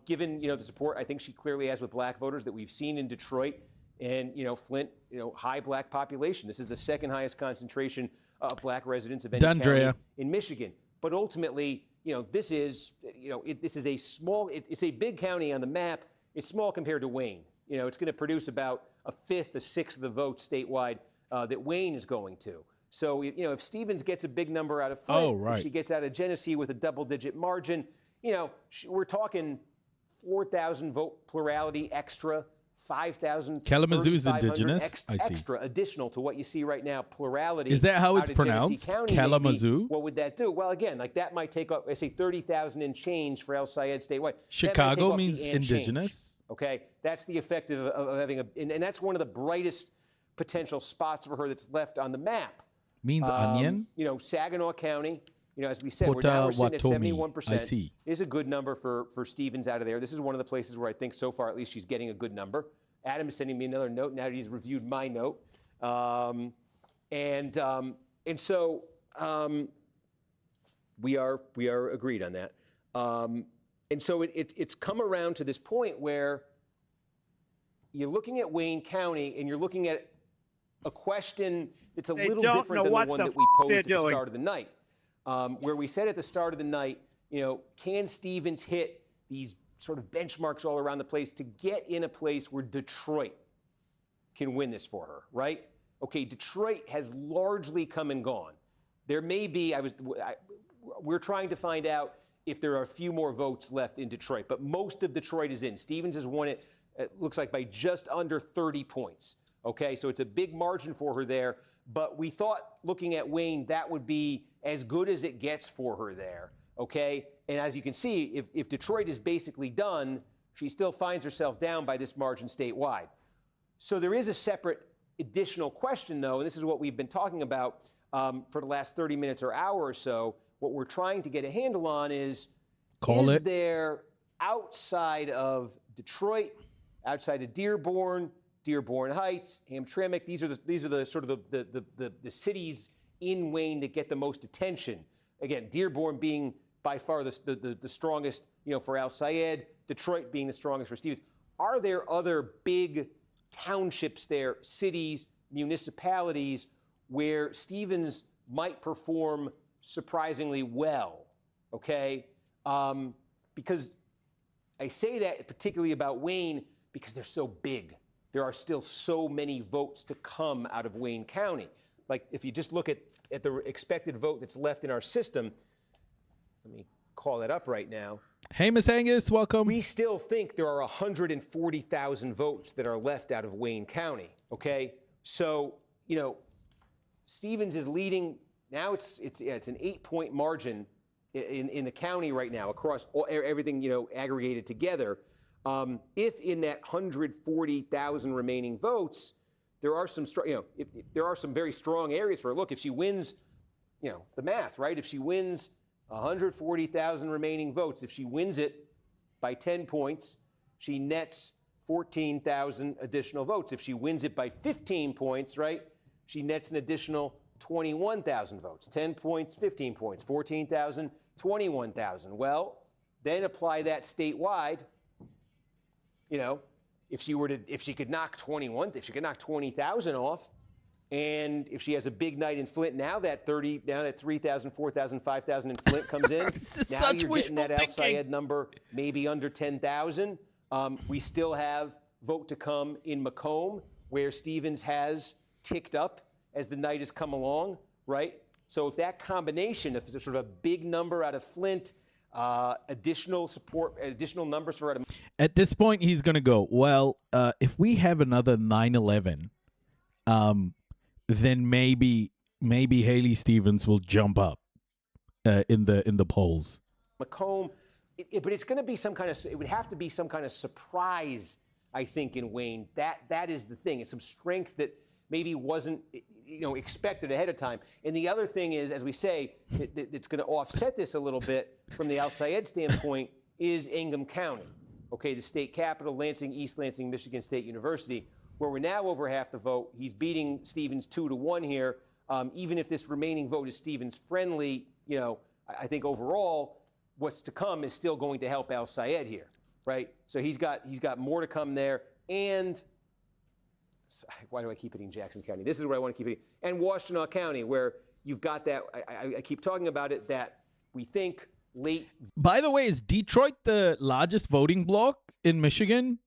given, the support I think she clearly has with black voters that we've seen in Detroit and, Flint, high black population. This is the second highest concentration of black residents of any county in Michigan. But ultimately, this is, this is a small, it's a big county on the map. It's small compared to Wayne. It's going to produce about a fifth, a sixth of the votes statewide that Wayne is going to. So, if Stevens gets a big number out of Flint, if she gets out of Genesee with a double-digit margin, we're talking 4,000 vote plurality extra, 5,000. Kalamazoo's indigenous. I see. Extra additional to what you see right now. Plurality. Is that how it's out of Genesee pronounced? County, Kalamazoo. maybe. What would that do? Well, again, like that might take up, I say 30,000 and change for El Sayed statewide. Chicago means indigenous. Change. Okay, that's the effect of having and that's one of the brightest potential spots for her that's left on the map. Means onion. Saginaw County. As we said, we're sitting at 71%. I see. Is a good number for Stevens out of there. This is one of the places where I think so far at least she's getting a good number. Adam is sending me another note now that he's reviewed my note, and so we are agreed on that. And so it's come around to this point where you're looking at Wayne County and you're looking at a question that's a little different than the one that we posed at the start of the night, where we said at the start of the night, can Stevens hit these sort of benchmarks all around the place to get in a place where Detroit can win this for her, right? Okay, Detroit has largely come and gone. There may be, we're trying to find out if there are a few more votes left in Detroit, but most of Detroit is in. Stevens has won it looks like by just under 30 points. Okay, so it's a big margin for her there, but we thought looking at Wayne, that would be as good as it gets for her there, okay? And as you can see, if Detroit is basically done, she still finds herself down by this margin statewide. So there is a separate additional question, though, and this is what we've been talking about for the last 30 minutes or hour or so. What we're trying to get a handle on is there outside of Detroit, outside of Dearborn Heights, Hamtramck, these are the sort of the cities in Wayne that get the most attention. Again, Dearborn being by far the strongest, for Al Sayed, Detroit being the strongest for Stevens. Are there other big townships there, cities, municipalities, where Stevens might perform surprisingly well, okay? Because I say that particularly about Wayne because they're so big. There are still so many votes to come out of Wayne County. Like if you just look at the expected vote that's left in our system, let me call that up right now. Hey, Miss Angus, welcome. We still think there are 140,000 votes that are left out of Wayne County, okay? So, Stevens is leading. Now it's an 8-point margin in the county right now across everything, aggregated together. If in that 140,000 remaining votes, there are some there are some very strong areas for her. Look, if she wins, the math, right? If she wins 140,000 remaining votes, if she wins it by 10 points, she nets 14,000 additional votes. If she wins it by 15 points, right, she nets an additional 21,000 votes. 10 points, 15 points, 14,000, 21,000. Well, then apply that statewide. If she could knock 20,000 off, and if she has a big night in Flint, now that 3,000, 4,000, 5,000 in Flint comes in, now you're getting that Al Sayed number maybe under 10,000. We still have vote to come in Macomb, where Stevens has ticked up as the night has come along, right? So if that combination of sort of a big number out of Flint, additional support, additional numbers for Adam. At this point, he's going to go, well, if we have another 9/11, then maybe Haley Stevens will jump up in the polls. Macomb, but it's going to be it would have to be some kind of surprise, I think, in Wayne. That is the thing. It's some strength that maybe wasn't expected ahead of time. And the other thing is, as we say, it's going to offset this a little bit from the Al Sayed standpoint is Ingham County. Okay, the state capital, Lansing, East Lansing, Michigan State University, where we're now over half the vote. He's beating Stevens 2-1 here. Even if this remaining vote is Stevens friendly, I think overall, what's to come is still going to help Al Sayed here, right? So he's got more to come there, and why do I keep hitting Jackson County? This is what I want to keep hitting, and Washtenaw County, where you've got that. I keep talking about it, that we think late By the way, is Detroit the largest voting bloc in Michigan?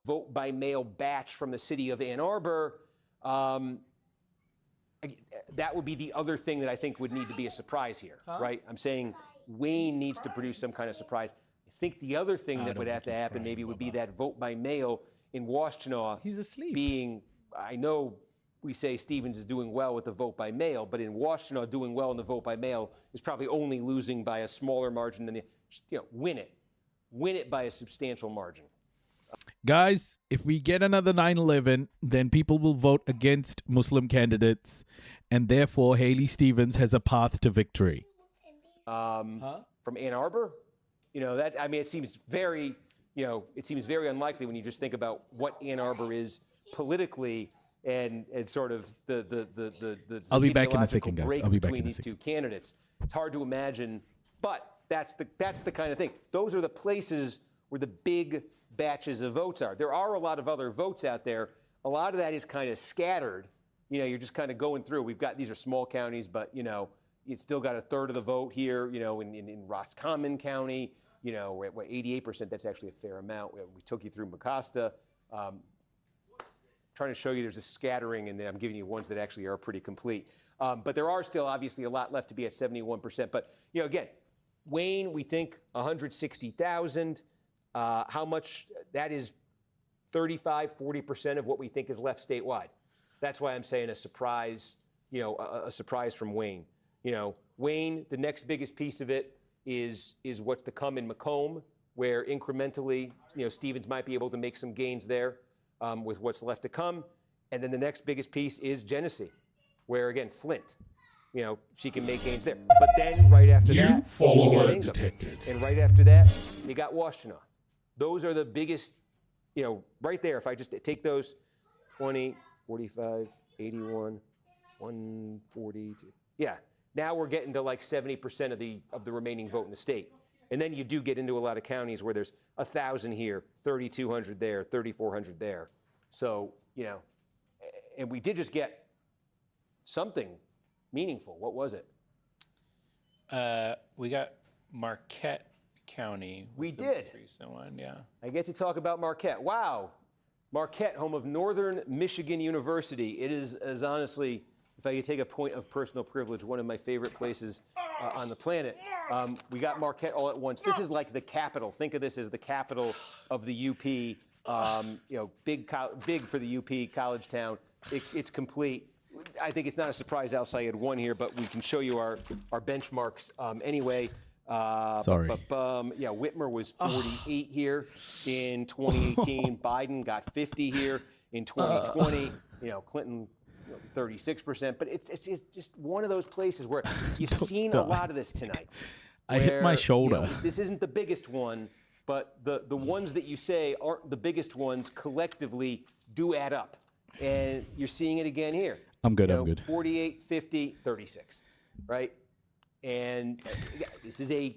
vote by mail batch from the city of Ann Arbor. That would be the other thing that I think would need to be a surprise here, right? I'm saying Wayne needs to produce some kind of surprise. I think the other thing that would have to happen maybe would be that vote by mail in Washtenaw. He's asleep. Being, I know we say Stevens is doing well with the vote by mail, but in Washtenaw, doing well in the vote by mail is probably only losing by a smaller margin than win it by a substantial margin. Guys, if we get another 9/11, then people will vote against Muslim candidates, and therefore Haley Stevens has a path to victory. From Ann Arbor, it seems very, very unlikely when you just think about what Ann Arbor is politically and sort of the I'll be back in a ideological second, guys. break I'll be back between in a these second. two candidates. It's hard to imagine, but that's the kind of thing. Those are the places where the big batches of votes are. There are a lot of other votes out there. A lot of that is kind of scattered. You're just kind of going through. These are small counties, but it's still got a third of the vote here. In Roscommon County, we're at 88%. That's actually a fair amount. We took you through Mecosta. Trying to show you there's a scattering, and then I'm giving you ones that actually are pretty complete. But there are still obviously a lot left to be at 71%. But again, Wayne, we think 160,000. How much? That is 35-40% of what we think is left statewide. That's why I'm saying a surprise. A surprise from Wayne. Wayne, the next biggest piece of it is what's to come in Macomb, where incrementally, Stevens might be able to make some gains there with what's left to come. And then the next biggest piece is Genesee, where again, Flint, she can make gains there. But then right after that, you got Ingham. And right after that, you got Washtenaw. Those are the biggest, right there. If I just take those 20, 45, 81, 142. Yeah. Now we're getting to like 70% of the remaining vote in the state. And then you do get into a lot of counties where there's 1,000 here, 3,200 there, 3,400 there. So, and we did just get something meaningful. What was it? We got Marquette County. We the did. most recent one, yeah. I get to talk about Marquette. Wow. Marquette, home of Northern Michigan University. It is honestly, if I could take a point of personal privilege, one of my favorite places on the planet. We got Marquette all at once. This is like the capital. Think of this as the capital of the UP. Big for the UP, college town. It's complete. I think it's not a surprise Al Sayed won here, but we can show you our benchmarks anyway. Sorry. Whitmer was 48 here in 2018. Biden got 50 here in 2020. Clinton 36%. But it's just one of those places where you've seen a lot of this tonight. I hit my shoulder. This isn't the biggest one, but the ones that you say aren't the biggest ones collectively do add up. And you're seeing it again here. I'm good. 48, 50, 36, right? And this is a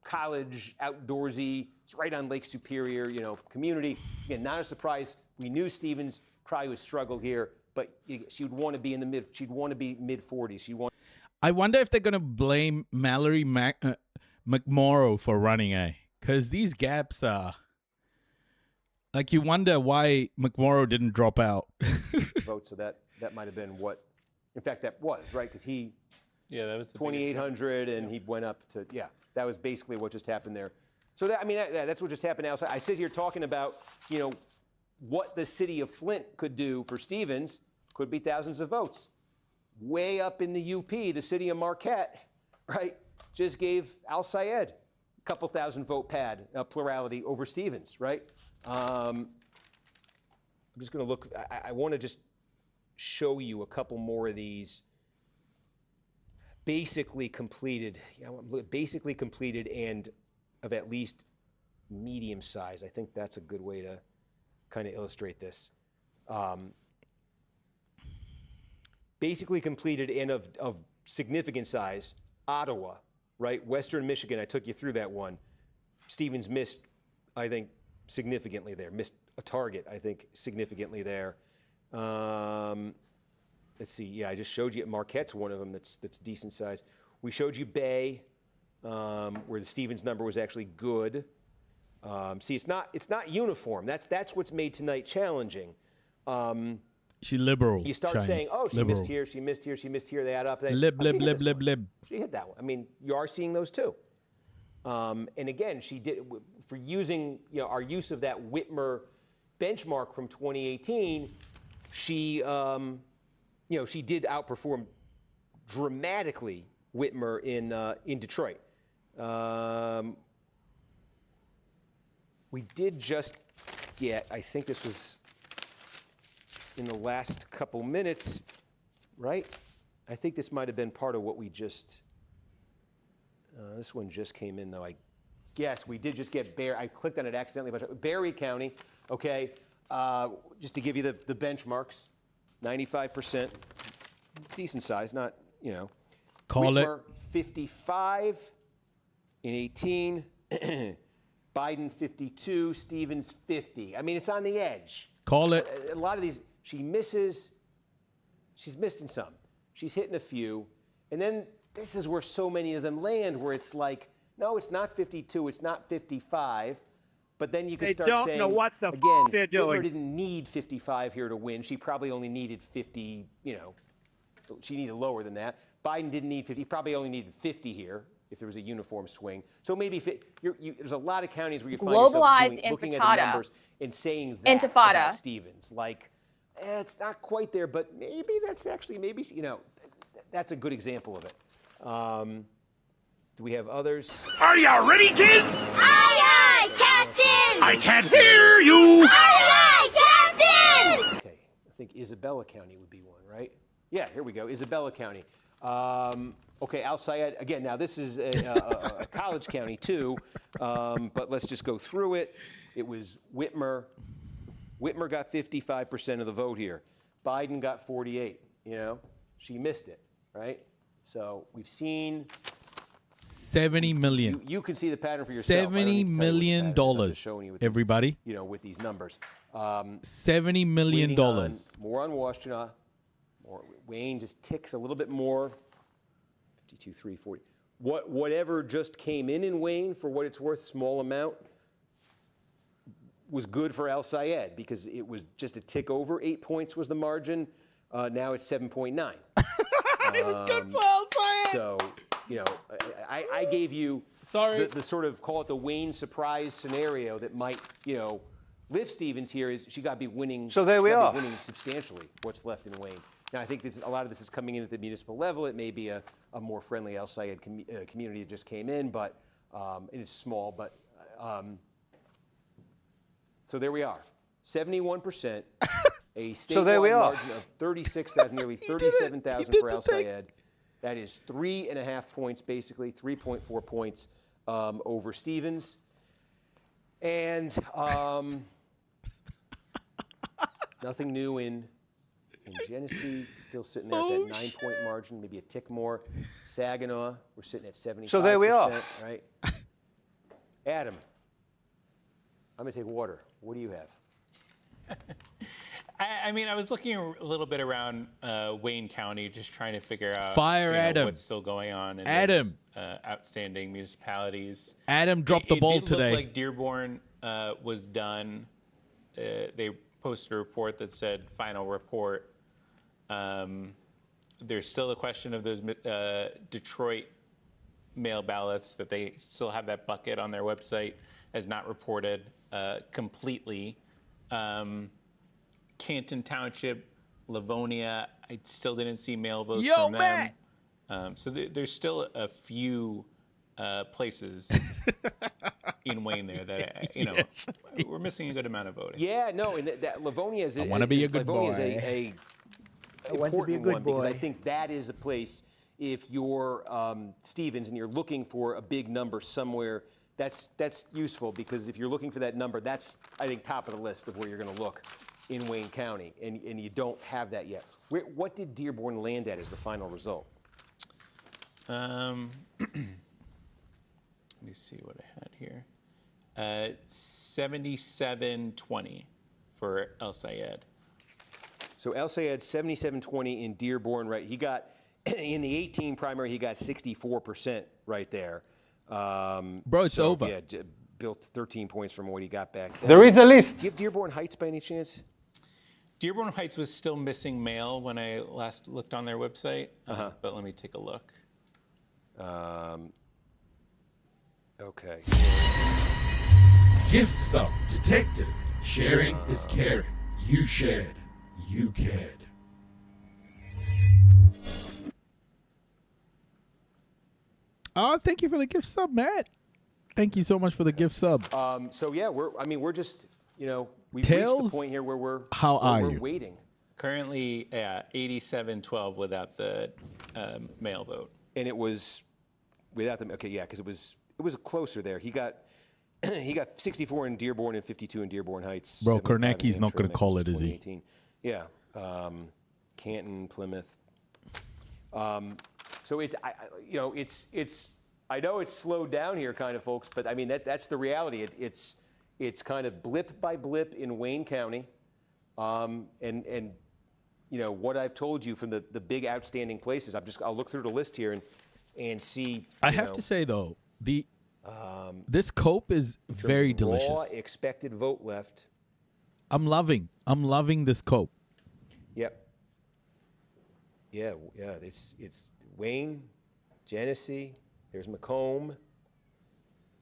college, outdoorsy, it's right on Lake Superior, community. Again, not a surprise. We knew Stevens probably would struggle here, but she would want to be mid-40s. I wonder if they're going to blame Mallory McMorrow for running, because these gaps are... Like, you wonder why McMorrow didn't drop out. Vote, so that might have been what... In fact, that was, right? Because he... Yeah, that was the 2,800, and he went up to... Yeah, that was basically what just happened there. So, that's what just happened now. So I sit here talking about, what the city of Flint could do for Stevens. Could be thousands of votes. Way up in the UP, the city of Marquette, right, just gave Al Sayed a couple thousand vote pad plurality over Stevens, right? I'm just going to look. I want to just show you a couple more of these basically completed and of at least medium size. I think that's a good way to kind of illustrate this. Basically completed and of significant size, Ottawa, right? Western Michigan, I took you through that one. Stevens missed, I think, significantly there. Missed a target, I think, significantly there. Let's see. Yeah, I just showed you Marquette's one of them that's decent size. We showed you Bay, where the Stevens number was actually good. See, it's not uniform. That's what's made tonight challenging. She liberal. You start Shiny. saying, oh, she liberal. missed here, she missed here, she missed here. They add up. Lib, she lib, hit lib, this lib, one. lib. She hit that one. I mean, you are seeing those too. And again, she did for using our use of that Whitmer benchmark from 2018. She she did outperform dramatically Whitmer in Detroit. We did just get, I think this was in the last couple minutes, right? I think this might have been part of what we just, this one just came in though, I guess. We did just get I clicked on it accidentally, but Barry County, okay, just to give you the benchmarks, 95%, decent size, not, Call Whitmer, it. 55 in 18. Biden 52, Stevens 50. I mean, it's on the edge. Call it. A lot of these, she misses. She's missed in some. She's hitting a few. And then this is where so many of them land, where it's like, no, it's not 52, it's not 55. But then you can start saying, know what the again, they're doing. Whitmer didn't need 55 here to win. She probably only needed 50, she needed lower than that. Biden didn't need 50. He probably only needed 50 here if there was a uniform swing. So maybe there's a lot of counties where you find Globalized yourself looking at intifada. the numbers and saying that Intifada. about Stevens. Like, it's not quite there, but maybe that's actually, that's a good example of it. Do we have others? Are you ready, kids? Aye, aye, Captain! I can't hear you. Aye, aye, Captain! Okay, I think Isabella County would be one, right? Yeah, here we go, Isabella County. Okay, Al Sayed, again, now this is a college county too, but let's just go through it. It was Whitmer. Whitmer got 55% of the vote here. Biden got 48, She missed it, right? So we've seen 70 million. You can see the pattern for yourself. $70 million, everybody. With these numbers. $70 million. More on Washtenaw. Wayne just ticks a little bit more. 52, 3, 40. Whatever just came in Wayne, for what it's worth, small amount, was good for Al Sayed because it was just a tick over. 8 points was the margin. Now it's 7.9. It was good for Al Sayed. So, I gave you the sort of, call it the Wayne surprise scenario that might, lift Stevens here is she got to be winning. So there we are. Winning substantially what's left in Wayne. Now, I think a lot of this is coming in at the municipal level. It may be a more friendly Al Sayed community that just came in, but and it's small. But so there we are, 71%. A statewide margin of 36,000, nearly 37,000 for Al Sayed. That is 3.5 points, basically 3.4 points over Stevens. And nothing new in Genesee, still sitting there at that 9-point margin, maybe a tick more. Saginaw, we're sitting at 75%. So there we are. Right? Adam, I'm going to take water. What do you have? I was looking a little bit around Wayne County, just trying to figure out Adam. what's still going on in Adam. those, outstanding municipalities. Adam dropped the ball It did today. look like Dearborn was done. They posted a report that said final report. There's still a question of those Detroit mail ballots that they still have that bucket on their website as not reported completely. Canton Township, Livonia, I still didn't see mail votes from them. Matt! So there's still a few places in Wayne there that we're missing a good amount of voting. Yeah, no, and that Livonia is. I wanna be a good Livonia boy. is a important one because I think that is a place. If you're Stevens and you're looking for a big number somewhere, that's useful because if you're looking for that number, that's I think top of the list of where you're going to look in Wayne County, and you don't have that yet. What did Dearborn land at as the final result? Let me see what I had here. 77-20 for El Sayed. So El Sayed 77-20 in Dearborn, right? He got in the 18 primary, he got 64% right there. Bro, it's over. Yeah, built 13 points from what he got back then. There is a list. Do you have Dearborn Heights by any chance? Dearborn Heights was still missing mail when I last looked on their website, but let me take a look. Okay. Gift sub detected. Sharing is caring. You shared. You cared. Oh, thank you for the gift sub, Matt. Thank you so much for the gift sub. So yeah, we're just, you know, we've Tails, reached the point here where we're waiting. Currently, 87-12 without the mail vote. And it was without them. Okay, yeah, because it was closer there. He got 64 in Dearborn and 52 in Dearborn Heights. Bro, 75 in Kornacki's not going to Antrim, call that it, was is he? 2018. Yeah. Canton, Plymouth. So it's, I know it's slowed down here, kind of, folks, but I mean that's the reality. It's kind of blip by blip in Wayne County, and you know what I've told you from the big outstanding places. I'll look through the list here and see. I have to say though, this cope is very delicious. Raw expected vote left. I'm loving this cope. Yep. Yeah. It's Wayne, Genesee. There's Macomb,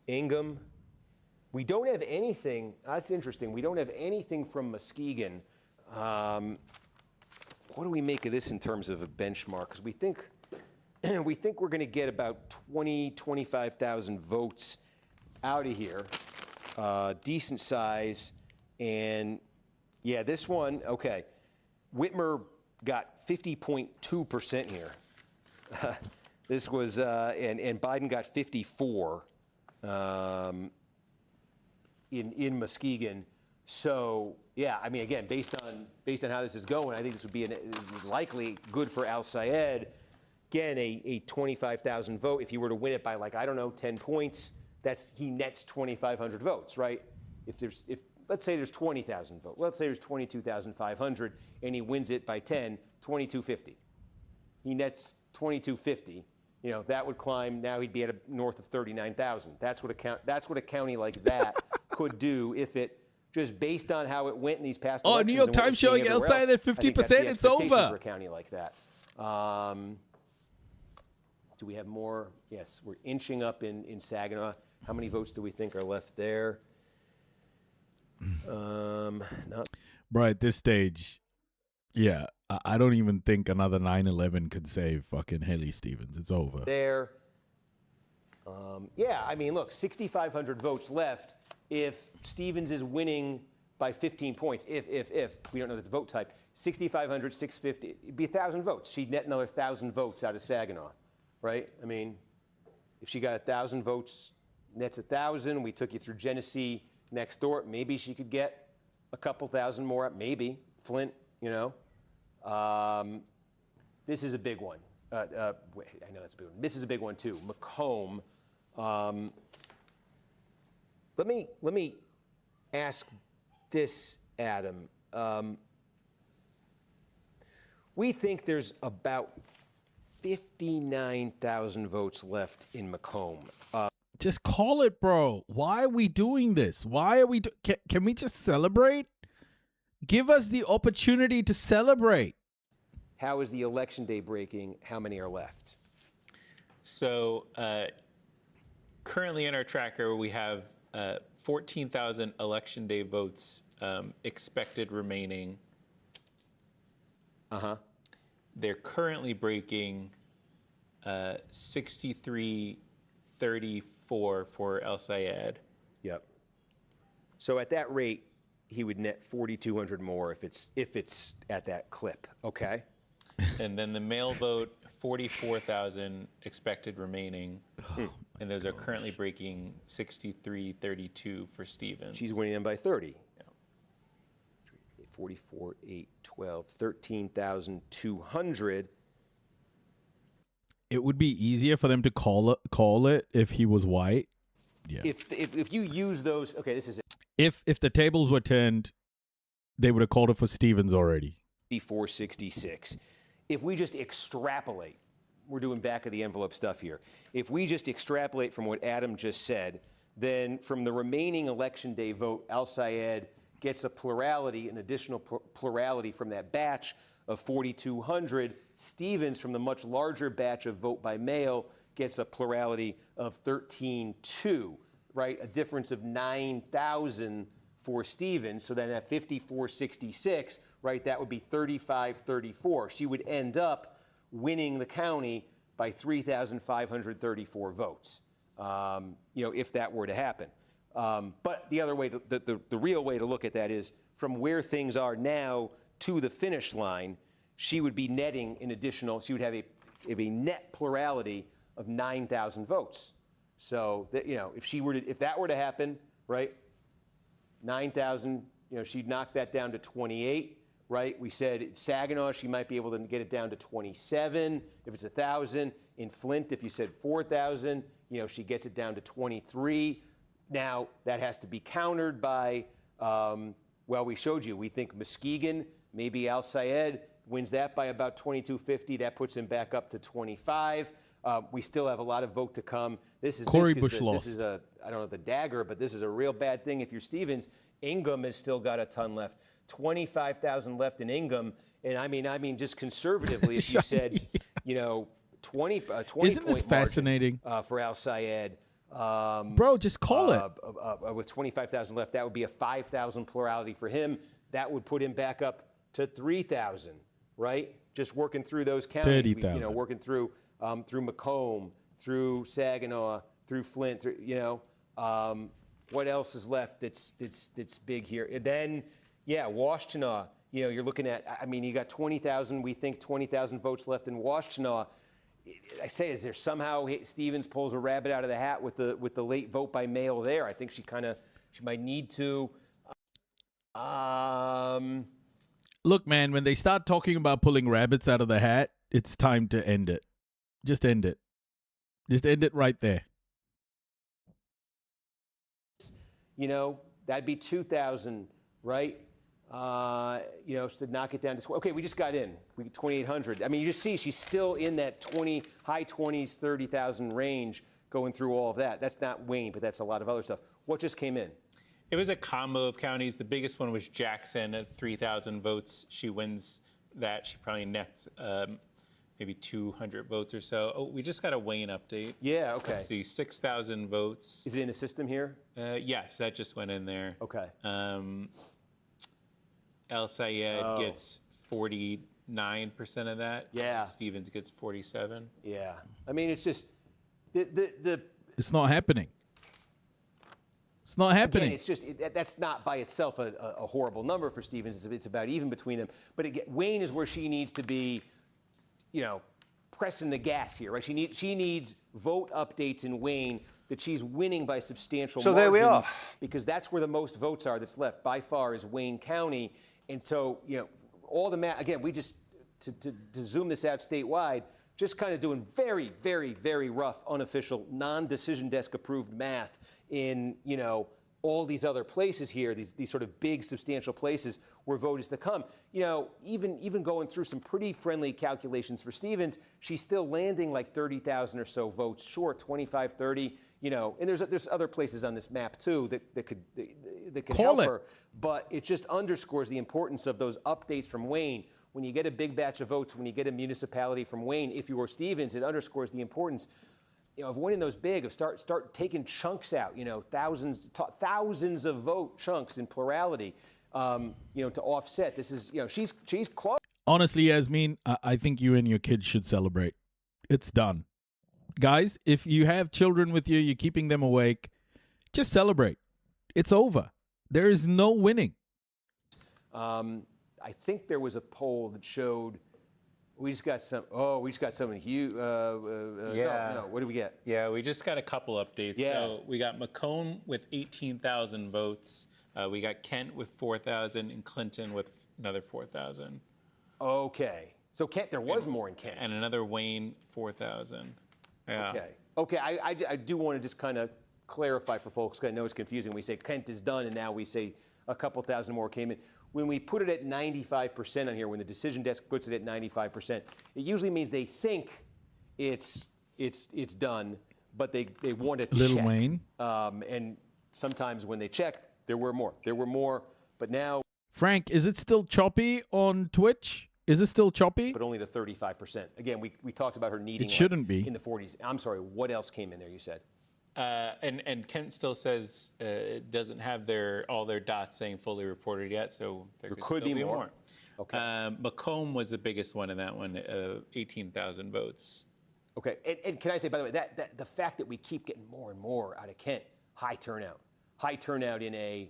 Ingham. We don't have anything. That's interesting. We don't have anything from Muskegon. What do we make of this in terms of a benchmark? Because we think we're going to get about 25,000 votes out of here. Decent size. And yeah, this one, okay. Whitmer got 50.2% here. This was, and Biden got 54 in Muskegon. So yeah, I mean, again, based on how this is going, I think this would be likely good for Al Sayed. Again, a 25,000 vote. If you were to win it by 10 points, he nets 2,500 votes, right? If let's say there's 20,000 votes, let's say there's 22,500, and he wins it by 10, 2,250. He nets 2,250. You know, that would climb. Now he'd be at north of 39,000. That's what a county like that could do if it just based on how it went in these past elections. New York Times showing El Sayed at 50%. It's over for a county like that. Do we have more? Yes, we're inching up in Saginaw. How many votes do we think are left there? Bro, at this stage, yeah, I don't even think another 9/11 could save fucking Haley Stevens. It's over. There. Yeah, I mean, look, 6,500 votes left if Stevens is winning by 15 points. If we don't know the vote type, 6,500, 650, it'd be 1,000 votes. She'd net another 1,000 votes out of Saginaw, right? I mean, if she got 1,000 votes, nets 1,000. We took you through Genesee next door. Maybe she could get a couple thousand more. Maybe Flint, you know. This is a big one. Wait, I know that's a big one. This is a big one too. Macomb. Let me ask this, Adam. We think there's about 59,000 votes left in Macomb. Just call it, bro. Why are we doing this? Why are we can we just celebrate? Give us the opportunity to celebrate. How is the election day breaking? How many are left? So currently in our tracker, we have 14,000 election day votes expected remaining. They're currently breaking 63-34 for El Sayed. Yep. So at that rate, he would net 4,200 more if it's at that clip. Okay. And then the mail vote, 44,000 expected remaining. And those are currently breaking 63-32 for Stevens. She's winning them by 30. 44, 8, 12, 13,200. it would be easier for them to call it if he was white. Yeah. If you use those, okay, this is it. If the tables were turned, they would have called it for Stevens already. 466. If we just extrapolate, we're doing back of the envelope stuff here. If we just extrapolate from what Adam just said, then from the remaining election day vote, Al Sayed gets a plurality, an additional plurality from that batch of 4,200. Stevens, from the much larger batch of vote by mail, gets a plurality of 13,200, right? A difference of 9,000 for Stevens. So then at 54-66, right, that would be 35-34. She would end up winning the county by 3,534 votes, if that were to happen. But the other way, the real way to look at that is from where things are now to the finish line, she would be netting an additional, she would have a net plurality of 9,000 votes. So that, if that were to happen, right, 9,000, she'd knock that down to 28. Right, we said Saginaw, she might be able to get it down to 27 if it's 1,000. In Flint, if you said 4,000, she gets it down to 23. Now that has to be countered by, we showed you. We think Muskegon, maybe Al Sayed wins that by about 2,250. That puts him back up to 25. We still have a lot of vote to come. This is Corey Bush lost. This is I don't know the dagger, but this is a real bad thing if you're Stevens. Ingham has still got a ton left. 25,000 left in Ingham, and I mean, just conservatively, if you said, 20 Isn't this point fascinating? margin, for Al Sayed. Bro, just call it. With 25,000 left, that would be a 5,000 plurality for him. That would put him back up to 3,000, right? Just working through those counties. 30,000. Working through Macomb, through Saginaw, through Flint. What else is left that's big here? And then, Washtenaw. You're looking at. You got 20,000. We think 20,000 votes left in Washtenaw. I say, is there somehow Stevens pulls a rabbit out of the hat with the late vote by mail there? I think she might need to. Look, man, when they start talking about pulling rabbits out of the hat, it's time to end it. Just end it. Just end it right there. That'd be 2,000, right? So knock it down to okay. We just got in. We get 2,800. You just see she's still in that high 20s, 30,000 range, going through all of that. That's not Wayne, but that's a lot of other stuff. What just came in? It was a combo of counties. The biggest one was Jackson at 3,000 votes. She wins that. She probably nets maybe 200 votes or so. Oh, we just got a Wayne update. Yeah, okay. Let's see, 6,000 votes. Is it in the system here? Yes, that just went in there. Okay. El Sayed gets 49% of that. Yeah. Stevens gets 47. Yeah. It's just the It's not happening. It's not happening. Again, it's just that's not by itself a horrible number for Stevens. It's about even between them. But Wayne is where she needs to be, pressing the gas here, right? She needs vote updates in Wayne that she's winning by substantial margins. So there we are. Because that's where the most votes are that's left by far is Wayne County. And so, all the math, again, we just, to zoom this out statewide, just kind of doing very, very, very rough, unofficial, non-decision desk approved math in, all these other places here, these sort of big, substantial places where vote is to come. Even going through some pretty friendly calculations for Stevens, she's still landing like 30,000 or so votes short, 25, 30, and there's other places on this map too that could help her. But it just underscores the importance of those updates from Wayne. When you get a big batch of votes, when you get a municipality from Wayne, if you were Stevens, it underscores the importance of winning those big, of start taking chunks out, thousands of vote chunks in plurality, to offset. This is, she's close. Honestly, Yasmin, I think you and your kids should celebrate. It's done. Guys, if you have children with you, you're keeping them awake, just celebrate. It's over. There is no winning. I think there was a poll that showed we just got something huge. No, what do we get? Yeah, we just got a couple updates. Yeah. So we got Macomb with 18,000 votes. We got Kent with 4,000 and Clinton with another 4,000. Okay. So Kent, there was more in Kent. And another Wayne, 4,000. Yeah. Okay. I do want to just kind of clarify for folks, because I know it's confusing. We say Kent is done, and now we say a couple thousand more came in. When we put it at 95% on here, when the decision desk puts it at 95%, it usually means they think it's done, but they want to check. Lil Wayne. And sometimes when they check, there were more. There were more, but now. Frank, is it still choppy on Twitch? Is it still choppy? But only to 35%. Again, we talked about her needing. It shouldn't be. In the 40s. I'm sorry. What else came in there? You said. And Kent still says it doesn't have all their dots saying fully reported yet, so there could still be more. Okay. Macomb was the biggest one in that one, 18,000 votes. Okay. And can I say, by the way, that the fact that we keep getting more and more out of Kent, high turnout in a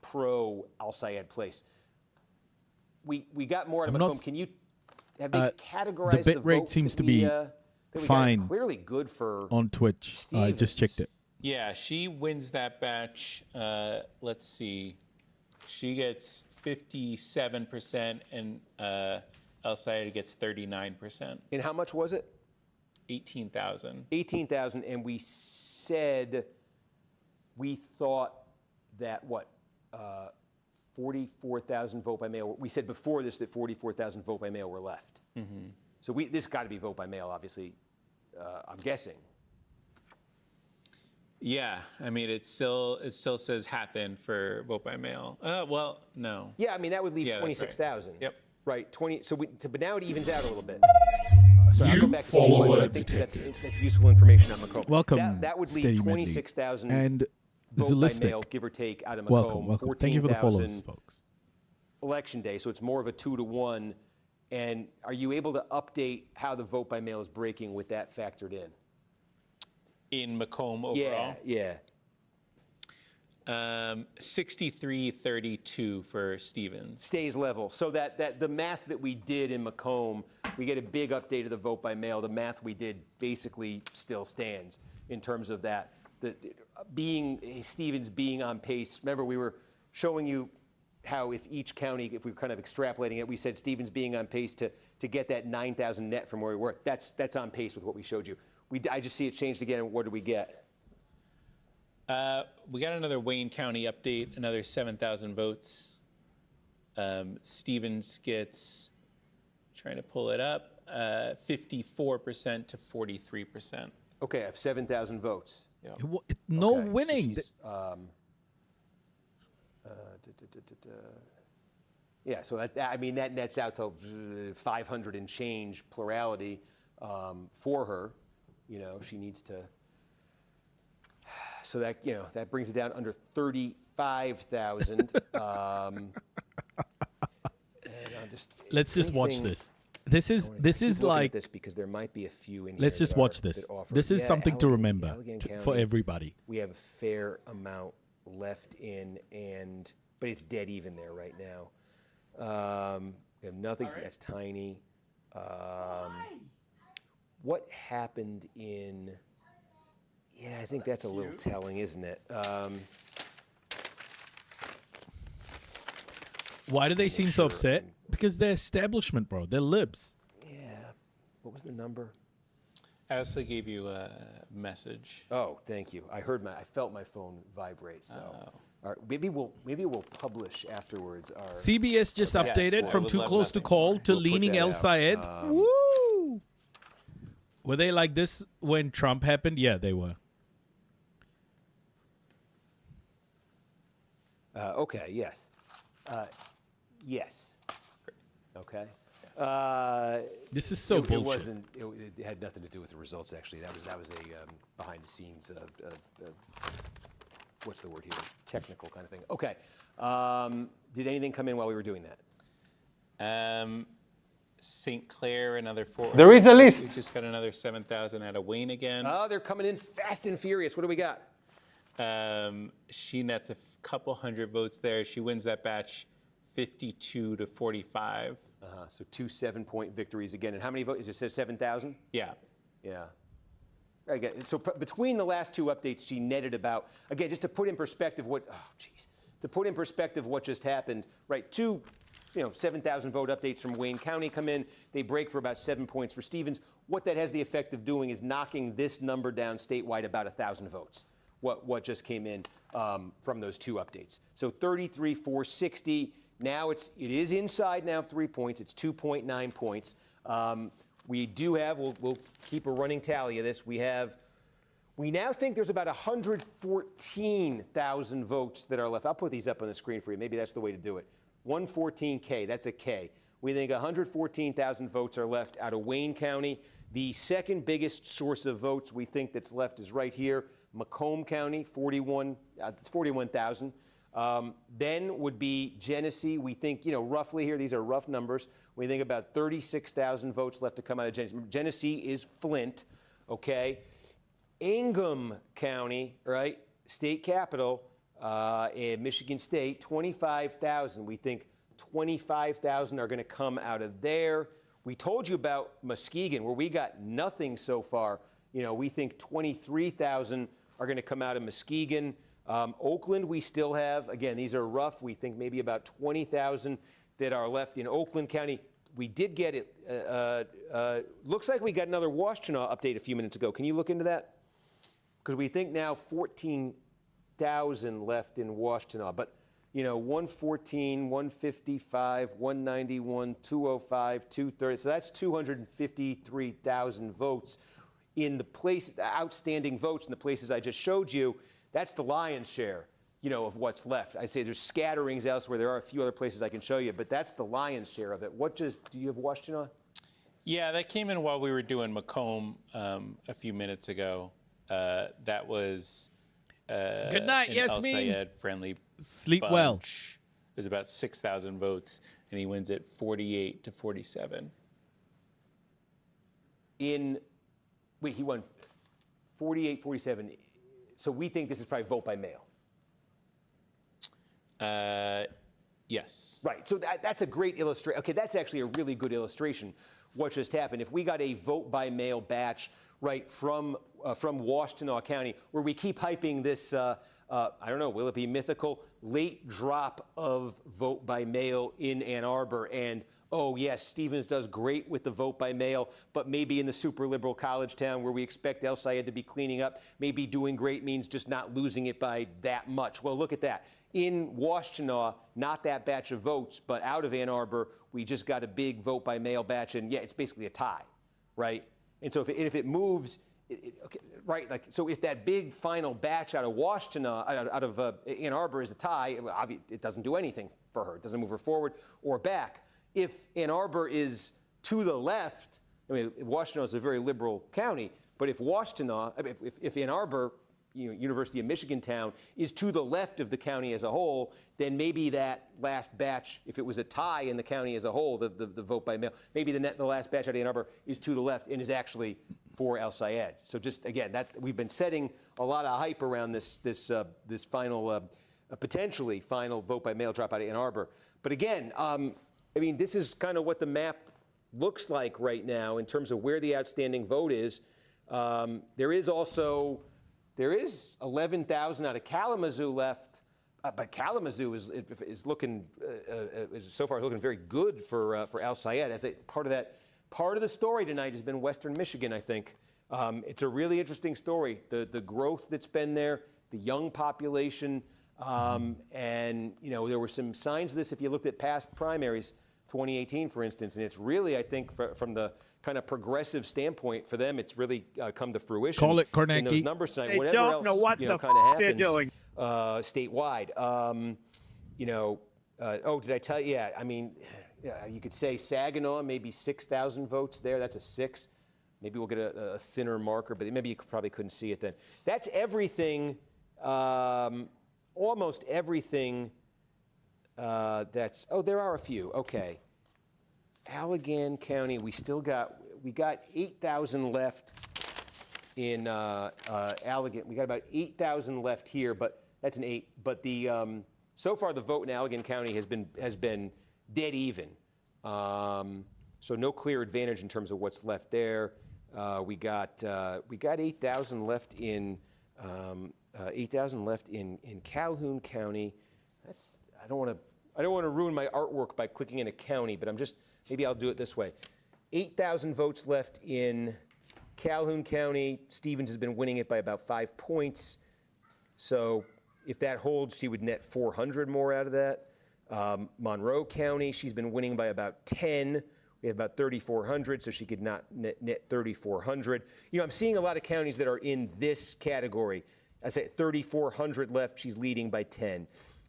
pro Al Sayed place. We got more out of Macomb. Can you have they categorized the bit rate seems to be fine. It's clearly good for on Twitch. I just checked it. Yeah, she wins that batch. Let's see. She gets 57% and Al Sayed gets 39%. And how much was it? 18,000. 18,000, and we said we thought that 44,000 vote by mail. We said before this that 44,000 vote by mail were left. Mm-hmm. So this got to be vote by mail, obviously. I'm guessing. Yeah, I mean it still says happen for vote by mail. Well, no. Yeah, I mean that would leave 26,000. Right. Yep. Right. 20. But now it evens out a little bit. So I'll go back to I think that's useful information on Macomb. Welcome. That would leave 26,000 and vote Zoolistic. by mail, give or take, out of Macomb. Welcome. Thank you for the follows, folks. Election day, so it's more of a 2-to-1. And are you able to update how the vote by mail is breaking with that factored in? In Macomb overall? Yeah. 63-32 for Stevens. Stays level. So that the math that we did in Macomb, we get a big update of the vote by mail. The math we did basically still stands in terms of that. Stevens being on pace. Remember, we were showing you how if each county, if we were kind of extrapolating it, we said Stevens being on pace to get that 9,000 net from where we were. That's on pace with what we showed you. I just see it changed again. What did we get? We got another Wayne County update, another 7,000 votes. Stevens gets, trying to pull it up, 54% to 43%. Okay, I have 7,000 votes. Yeah. No winning. Yeah, so that nets out to 500 and change plurality for her. She needs to. So that brings it down under 35,000. Let's just watch this. This is like this because there might be a few in here. Let's just watch this. This is something to remember for everybody. We have a fair amount left in, but it's dead even there right now. We have nothing. Right. That's tiny. What happened in? Yeah, I think that's a little telling, isn't it? Why do they seem so upset? Because they're establishment, bro. They're libs. Yeah. What was the number? I also gave you a message. Oh, thank you. I felt my phone vibrate. So, all right, maybe we'll publish afterwards. CBS just updated from too close to call to leaning Al Sayed. Woo! Were they like this when Trump happened? Yeah, they were. Okay. Yes. Yes. Okay. This is so bullshit. It wasn't. It had nothing to do with the results. Actually, that was a behind the scenes. What's the word here? Technical kind of thing. Okay. Did anything come in while we were doing that? St. Clair, another 4. There is a list. We just got another 7,000 out of Wayne again. Oh, they're coming in fast and furious. What do we got? She nets a couple hundred votes there. She wins that batch 52 to 45. So 2 7-point victories again. And how many votes? Is it says 7,000? Yeah. Yeah. Okay. So between the last 2 updates, she netted about, again, just to put in perspective what just happened, right? 2 7,000 vote updates from Wayne County come in. They break for about 7 points for Stevens. What that has the effect of doing is knocking this number down statewide about 1,000 votes. What just came in from those two updates. So 33,460. Now it is inside now 3 points. It's 2.9 points. We do have, we'll keep a running tally of this. We now think there's about 114,000 votes that are left. I'll put these up on the screen for you. Maybe that's the way to do it. 114K, that's a K. We think 114,000 votes are left out of Wayne County. The second biggest source of votes we think that's left is right here, Macomb County, 41,000. Then would be Genesee. We think, roughly here, these are rough numbers. We think about 36,000 votes left to come out of Genesee. Genesee is Flint, okay? Ingham County, right, state capital in Michigan State, 25,000. We think 25,000 are going to come out of there. We told you about Muskegon, where we got nothing so far. We think 23,000 are going to come out of Muskegon. Oakland, we still have, again, these are rough. We think maybe about 20,000 that are left in Oakland County. We did get it. Looks like we got another Washtenaw update a few minutes ago. Can you look into that? Because we think now 14,000 left in Washtenaw. But, 114, 155, 191, 205, 230. So that's 253,000 votes in the outstanding votes in the places I just showed you. That's the lion's share, of what's left. I say there's scatterings elsewhere. There are a few other places I can show you, but that's the lion's share of it. Do you have Washtenaw? Yeah, that came in while we were doing Macomb a few minutes ago. That was good night, an Yasmin. El Sayed friendly. Sleep well. It was about 6,000 votes, and he wins it 48 to 47. He won 48, 47. So we think this is probably vote by mail. Yes. Right. So that's a great illustration. Okay, that's actually a really good illustration. What just happened? If we got a vote by mail batch right from Washtenaw County, where we keep hyping this, I don't know, will it be mythical? Late drop of vote by mail in Ann Arbor, and oh yes, Stevens does great with the vote by mail, but maybe in the super liberal college town where we expect El Sayed to be cleaning up, maybe doing great means just not losing it by that much. Well, look at that. In Washtenaw, not that batch of votes, but out of Ann Arbor, we just got a big vote by mail batch, and yeah, it's basically a tie, right? And so if it moves, right, so if that big final batch out of Washtenaw, out of Ann Arbor is a tie, it doesn't do anything for her. It doesn't move her forward or back. If Ann Arbor is to the left, Washtenaw is a very liberal county, but if Ann Arbor, University of Michigan town, is to the left of the county as a whole, then maybe that last batch, if it was a tie in the county as a whole, the vote by mail, maybe the last batch out of Ann Arbor is to the left and is actually for El Sayed. So just again, we've been setting a lot of hype around this final, potentially final vote by mail drop out of Ann Arbor. But again, this is kind of what the map looks like right now in terms of where the outstanding vote is. There is 11,000 out of Kalamazoo left, but Kalamazoo is looking so far looking very good for El Sayed. As part of the story tonight has been Western Michigan. I think it's a really interesting story. The growth that's been there, the young population, and there were some signs of this if you looked at past primaries, 2018, for instance, and it's really, I think, from the kind of progressive standpoint for them, it's really come to fruition. Call it Kornacki. In those numbers tonight. They Whatever don't else, know what the kind of they're happens doing. statewide. Did I tell you? Yeah, you could say Saginaw, maybe 6,000 votes there. That's a 6. Maybe we'll get a thinner marker, but maybe you probably couldn't see it then. That's everything, almost everything. There are a few. Okay. Allegan County, we got 8,000 left in Allegan. We got about 8,000 left here, but that's an 8. But so far the vote in Allegan County has been dead even. So no clear advantage in terms of what's left there. We got 8,000 left in 8,000 left in Calhoun County. I don't want to I don't want to ruin my artwork by clicking in a county, but maybe I'll do it this way. 8,000 votes left in Calhoun County. Stevens has been winning it by about 5 points. So if that holds, she would net 400 more out of that. Monroe County, she's been winning by about 10. We have about 3,400, so she could not net 3,400. I'm seeing a lot of counties that are in this category. I say 3,400 left, she's leading by 10.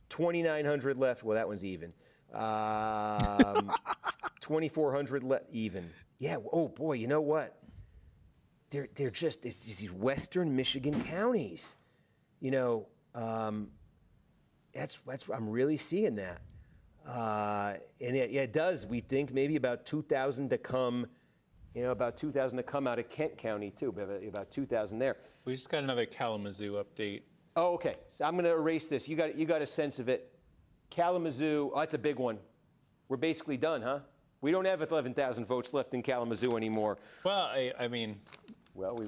2,900 left, well, that one's even. 2,400 left, even. Yeah, oh boy, you know what? They're just, it's these Western Michigan counties. I'm really seeing that. And it does. We think maybe about 2,000 to come, about 2,000 to come out of Kent County too, about 2,000 there. We just got another Kalamazoo update. Oh, okay. So I'm going to erase this. You got a sense of it. Kalamazoo, that's a big one. We're basically done, huh? We don't have 11,000 votes left in Kalamazoo anymore. Well, I mean, well,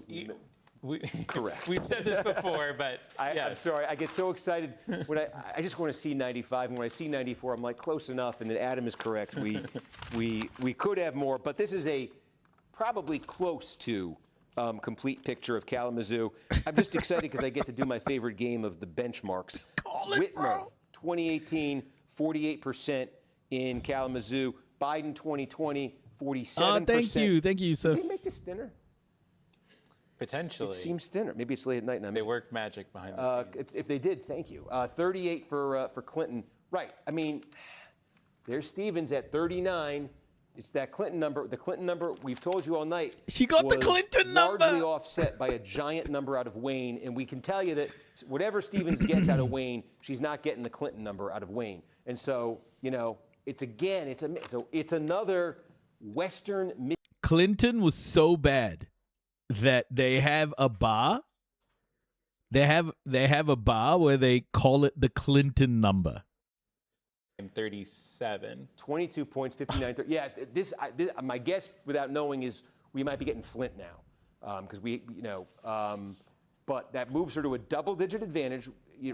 correct. We've said this before, but yes. I'm sorry. I get so excited when I just want to see 95, and when I see 94, I'm like close enough. And then Adam is correct. We could have more, but this is a probably close to complete picture of Kalamazoo. I'm just excited because I get to do my favorite game of the benchmarks. Whitmer, 2018, 48% in Kalamazoo. Biden, 2020, 47%. Thank you, sir. Did we make this thinner? Potentially. It seems thinner. Maybe it's late at night. And they work magic behind the scenes. If they did, thank you. 38 for Clinton. Right. I mean, there's Stevens at 39. It's that Clinton number. The Clinton number, we've told you all night. She got the Clinton number. Largely offset by a giant number out of Wayne. And we can tell you that whatever Stevens gets out of Wayne, she's not getting the Clinton number out of Wayne. And so, it's another Western. Clinton was so bad that they have a bar. They have a bar where they call it the Clinton number. 37. 22 points, 59. Yeah, my guess, without knowing, is we might be getting Flint now, because but that moves her to a double-digit advantage.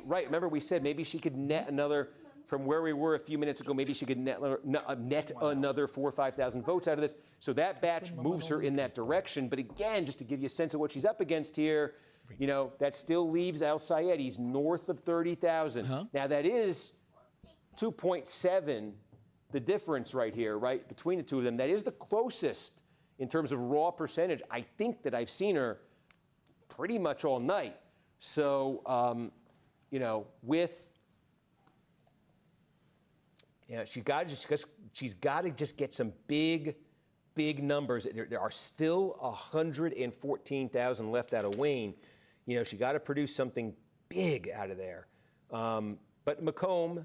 Right? Remember, we said maybe she could net another. From where we were a few minutes ago, maybe she could net another 4,000 or 5,000 votes out of this. So that batch moves her in that direction. But again, just to give you a sense of what she's up against here, that still leaves Al Sayed. He's north of 30,000. Now that is 2.7, the difference right here, right, between the two of them. That is the closest in terms of raw percentage, I think, that I've seen her pretty much all night. So, she's got to just get some big numbers. There are still 114,000 left out of Wayne. She got to produce something big out of there. But Macomb,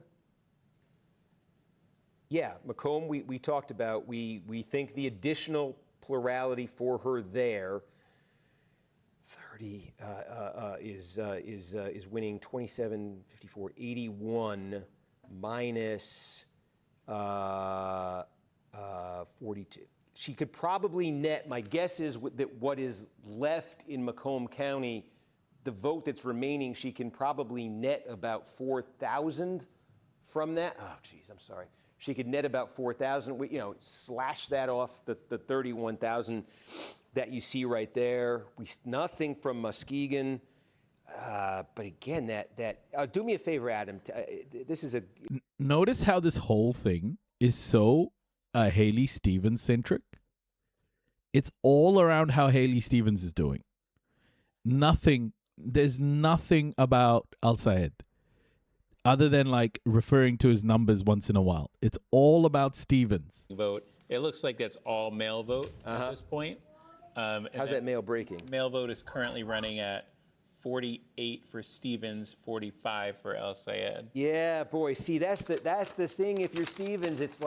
we talked about. We think the additional plurality for her there, 30 is winning 27, 54, 81 minus 42. She could probably net, my guess is that what is left in Macomb County, the vote that's remaining, she can probably net about 4,000 from that. Oh, geez, I'm sorry. She could net about 4,000. Slash that off the 31,000 that you see right there. Nothing from Muskegon. But again, do me a favor, Adam. This is Notice how this whole thing is so Haley Stevens centric. It's all around how Haley Stevens is doing. There's nothing about Al Sayed other than referring to his numbers once in a while. It's all about Stevens. Vote. It looks like that's all mail vote at this point. How's that mail breaking? Mail vote is currently running at 48 for Stevens, 45 for El Sayed. Yeah, boy. See, that's the thing. If you're Stevens, it's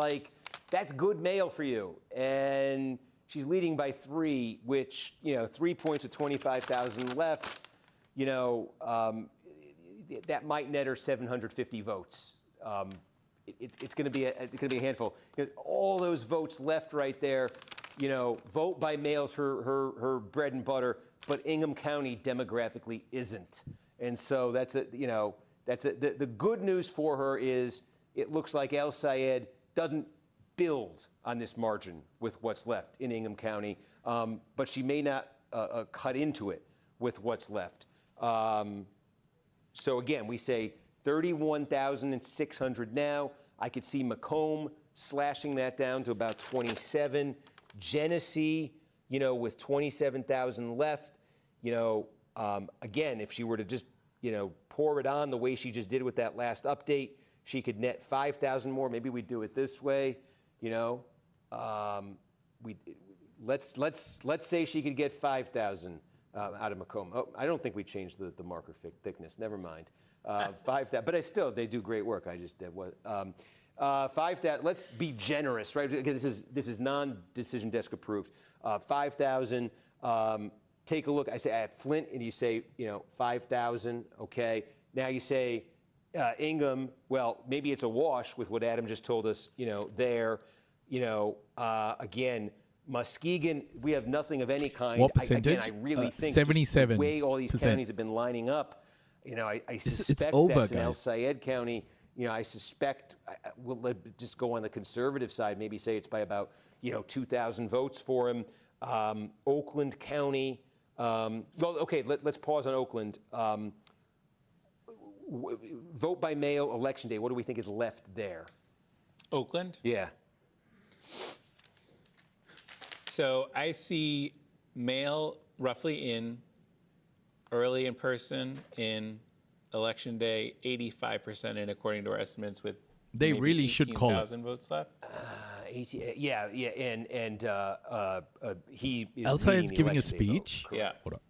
that's good mail for you. And she's leading by 3, which 3 points with 25,000 left. That might net her 750 votes. It's going to be a handful. All those votes left right there. Vote by mail's her bread and butter. But Ingham County demographically isn't. And so the good news for her is, it looks like El Sayed doesn't build on this margin with what's left in Ingham County, but she may not cut into it with what's left. So again, we say 31,600 now. I could see Macomb slashing that down to about 27. Genesee, with 27,000 left, again, if she were to just, pour it on the way she just did with that last update, she could net 5,000 more. Maybe we do it this way, let's say she could get 5,000 out of Macomb. Oh, I don't think we changed the marker thickness. Never mind. 5,000, but they do great work. I just did what. 5,000. Let's be generous, right? This is non-decision desk approved. 5,000. Take a look. I say I have Flint, and you say 5,000. Okay. Now you say Ingham. Well, maybe it's a wash with what Adam just told us. There. Again. Muskegon, we have nothing of any kind. What percentage? I really think 77%. the way all these counties have been lining up, I suspect over, that's in guys. El Sayed County. I suspect we'll just go on the conservative side, maybe say it's by about 2,000 votes for him. Oakland County. Let's pause on Oakland. Vote by mail, election day. What do we think is left there? Oakland? Yeah. So I see mail roughly in, early in person in, election day 85% in, according to our estimates, with They maybe really should call it. 18,000 votes left. Yeah, and he is El Sayed's leading the giving a election day vote. speech. Yeah. Hold up.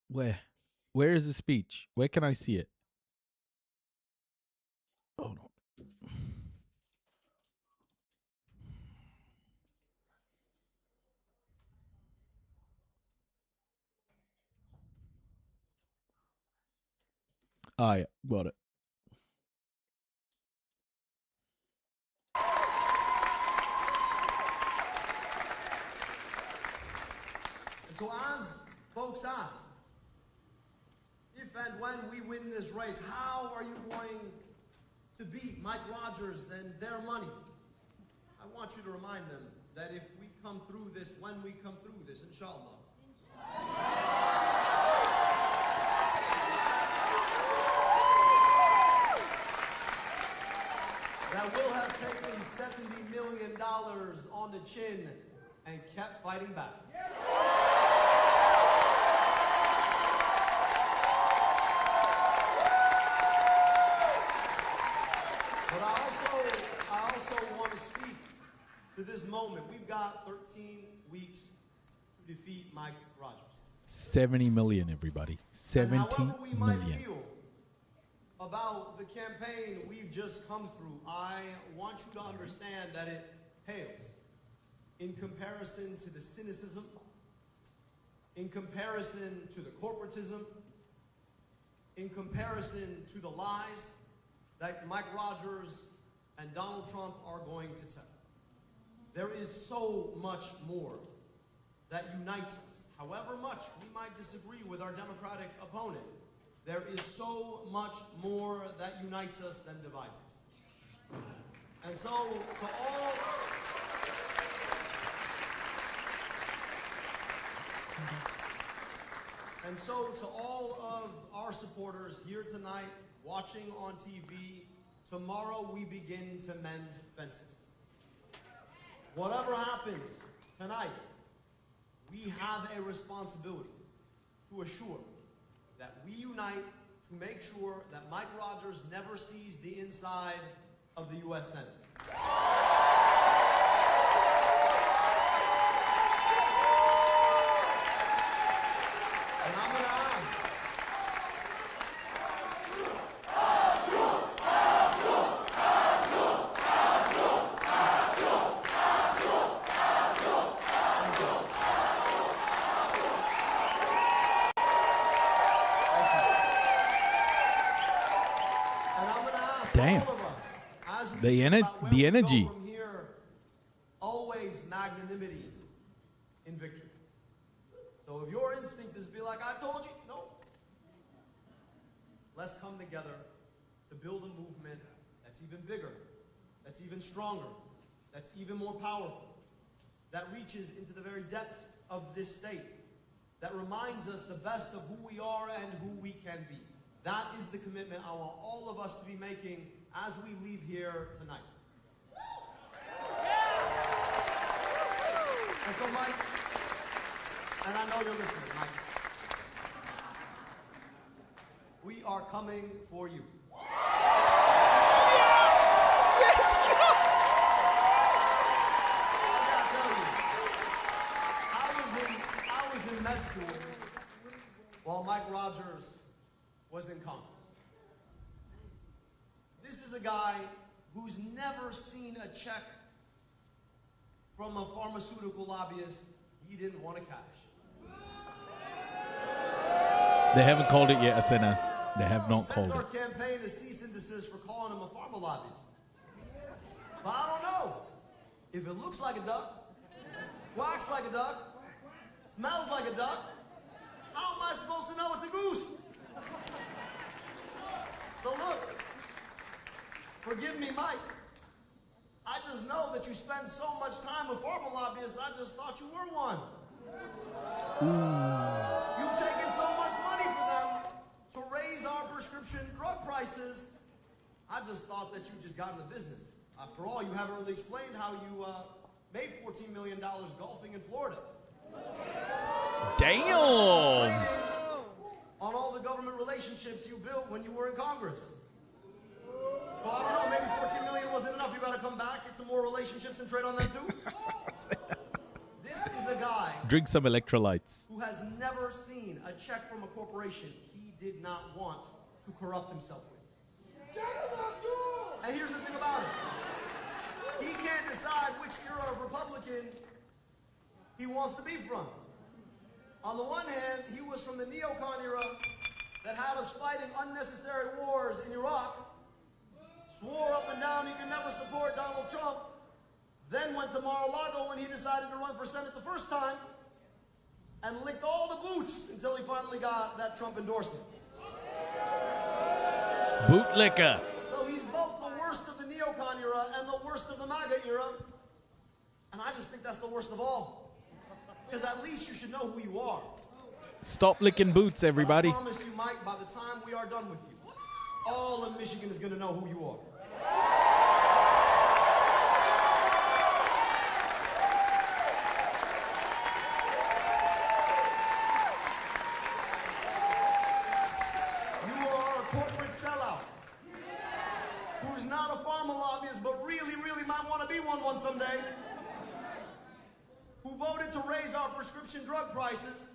What? Where is the speech? Where can I see it? Oh no. Ah, yeah, got it. And so as folks ask, if and when we win this race, how are you going to beat Mike Rogers and their money? I want you to remind them that if we come through this, when we come through this, inshallah, that we'll have taken $70 million on the chin and kept fighting back. But I also want to speak to this moment. We've got 13 weeks to defeat Mike Rogers. 70 million, everybody. 70 and however we might million. feel about the campaign we've just come through, I want you to understand that it pales in comparison to the cynicism, in comparison to the corporatism, in comparison to the lies that Mike Rogers and Donald Trump are going to tell. There is so much more that unites us. However much we might disagree with our Democratic opponent, there is so much more that unites us than divides us. And so to all of our supporters here tonight, watching on TV, tomorrow we begin to mend fences. Whatever happens tonight, we have a responsibility to assure that we unite to make sure that Mike Rogers never sees the inside of the U.S. Senate. And I'm going to ask, Damn. all of us, as we The think about where we go energy. from here, always magnanimity in victory. So if your instinct is to be like, I told you, no. Let's come together to build a movement that's even bigger, that's even stronger, that's even more powerful, that reaches into the very depths of this state, that reminds us the best of who we are and who we can be. That is the commitment I want all of us to be making as we leave here tonight. And so, Mike, and I know you're listening, Mike, we are coming for you. I was in med school while Mike Rogers was in Congress. This is a guy who's never seen a check from a pharmaceutical lobbyist he didn't want to cash. They haven't called it yet, Asena. They have not called Sends our it. campaign a cease and desist for calling him a pharma lobbyist. But I don't know. If it looks like a duck, quacks like a duck, smells like a duck, how am I supposed to know it's a goose? So look, forgive me, Mike. I just know that you spend so much time with pharma lobbyists, I just thought you were one. You've taken so much money for them to raise our prescription drug prices. I just thought that you just got into business. After all, you haven't really explained how you made $14 million golfing in Florida. Damn! On all the government relationships you built when you were in Congress. So I don't know, maybe 14 million wasn't enough. You got to come back, get some more relationships and trade on them too. This is a guy Drink some electrolytes. who has never seen a check from a corporation he did not want to corrupt himself with. And here's the thing about it. He can't decide which era of Republican he wants to be from. On the one hand, he was from the neocon era that had us fighting unnecessary wars in Iraq, swore up and down he could never support Donald Trump, then went to Mar-a-Lago when he decided to run for Senate the first time, and licked all the boots until he finally got that Trump endorsement. Bootlicker. So he's both the worst of the neocon era and the worst of the MAGA era, and I just think that's the worst of all. Because at least you should know who you are. Stop licking boots, everybody. I promise you, Mike, by the time we are done with you, all of Michigan is going to know who you are. You are a corporate sellout who's not a pharma lobbyist, but really, really might want to be one someday. Who voted to raise our prescription drug prices,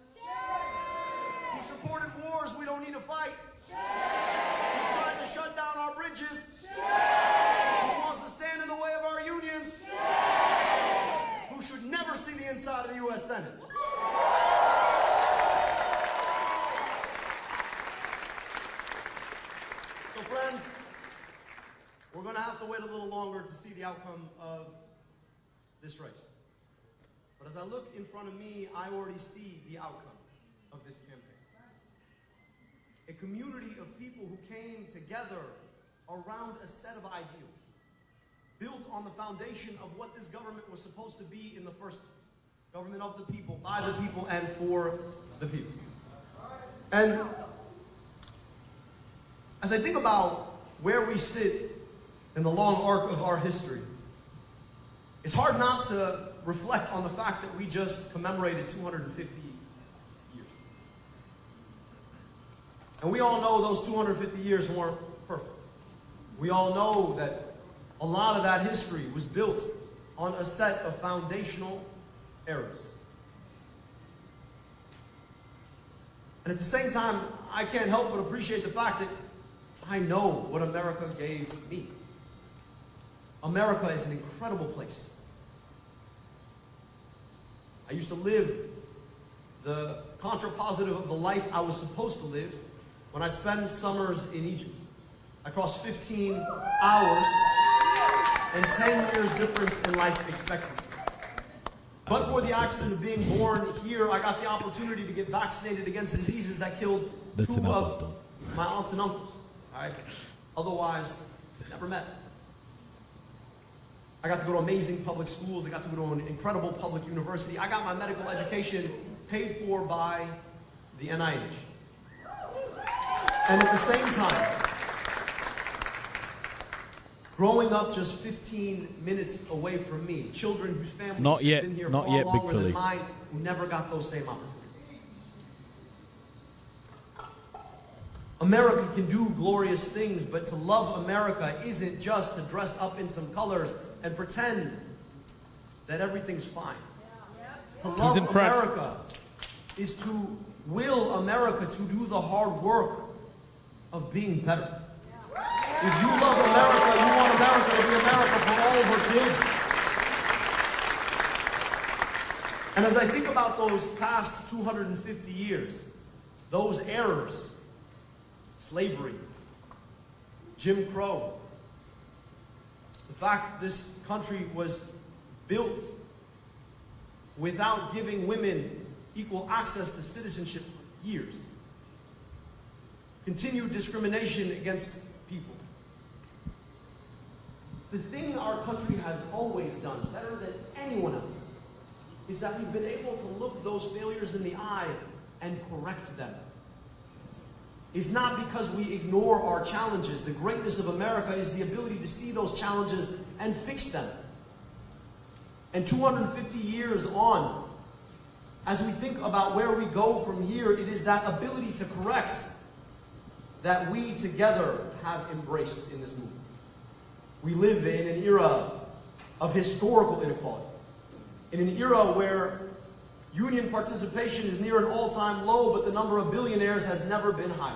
who supported wars we don't need to fight, who tried to shut down our bridges, who wants to stand in the way of our unions, who should never see the inside of the U.S. Senate. So friends, we're going to have to wait a little longer to see the outcome of this race. But as I look in front of me, I already see the outcome of this campaign. A community of people who came together around a set of ideals, built on the foundation of what this government was supposed to be in the first place. Government of the people, by the people, and for the people. And as I think about where we sit in the long arc of our history, it's hard not to reflect on the fact that we just commemorated 250 years. And we all know those 250 years weren't perfect. We all know that a lot of that history was built on a set of foundational errors. And at the same time, I can't help but appreciate the fact that I know what America gave me. America is an incredible place. I used to live the contrapositive of the life I was supposed to live when I'd spend summers in Egypt. I crossed 15 hours and 10 years difference in life expectancy. But for the accident of being born here, I got the opportunity to get vaccinated against diseases that killed two of my aunts and uncles. Right? Otherwise, never met. I got to go to amazing public schools. I got to go to an incredible public university. I got my medical education paid for by the NIH. And at the same time, growing up just 15 minutes away from me, children whose families Not yet, have been here not far yet, Big longer than Philly. mine, who never got those same opportunities. America can do glorious things, but to love America isn't just to dress up in some colors and pretend that everything's fine. To love in front. America is to will America to do the hard work of being better. If you love America, you want America to be America for all of her kids. And as I think about those past 250 years, those errors, slavery, Jim Crow, the fact this country was built without giving women equal access to citizenship for years, continued discrimination against people. The thing our country has always done better than anyone else is that we've been able to look those failures in the eye and correct them. It's not because we ignore our challenges. The greatness of America is the ability to see those challenges and fix them. And 250 years on, as we think about where we go from here, it is that ability to correct that we together have embraced in this movement. We live in an era of historical inequality, in an era where union participation is near an all-time low, but the number of billionaires has never been higher.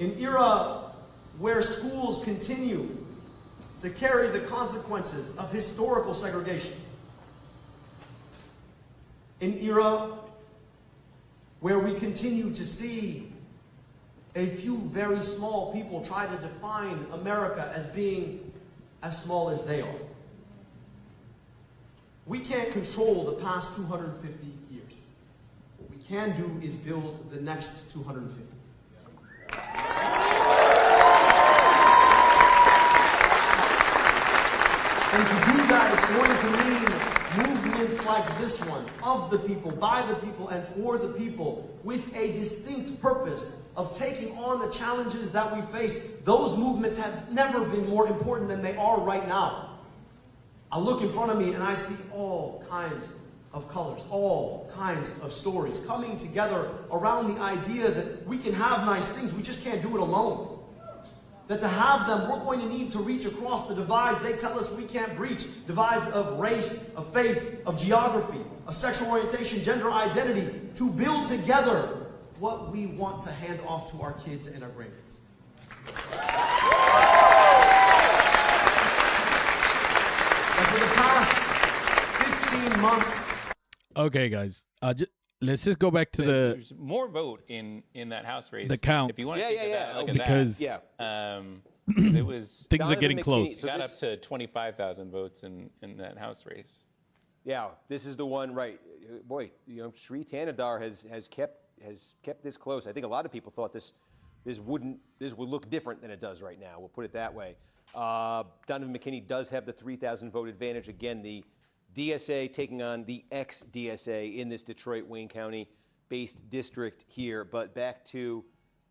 An era where schools continue to carry the consequences of historical segregation. An era where we continue to see a few very small people try to define America as being as small as they are. We can't control the past 250 years. What we can do is build the next 250. And to do that, it's going to mean movements like this one, of the people, by the people, and for the people, with a distinct purpose of taking on the challenges that we face. Those movements have never been more important than they are right now. I look in front of me and I see all kinds of colors, all kinds of stories coming together around the idea that we can have nice things, we just can't do it alone. That to have them, we're going to need to reach across the divides they tell us we can't breach. Divides of race, of faith, of geography, of sexual orientation, gender identity, to build together what we want to hand off to our kids and our grandkids. And for the past 15 months... Okay, guys. Let's just go back to There's more vote in that House race. The count. If you want to think about it, look because at that. Because it was things are Donovan getting McKinney- close. so got this- up to 25,000 votes in that House race. Yeah, this is the one, right? Boy, you know, Sri Tanadar has kept this close. I think a lot of people thought this would look different than it does right now. We'll put it that way. Donovan McKinney does have the 3,000 vote advantage. Again, the DSA taking on the ex-DSA in this Detroit-Wayne County-based district here. But back to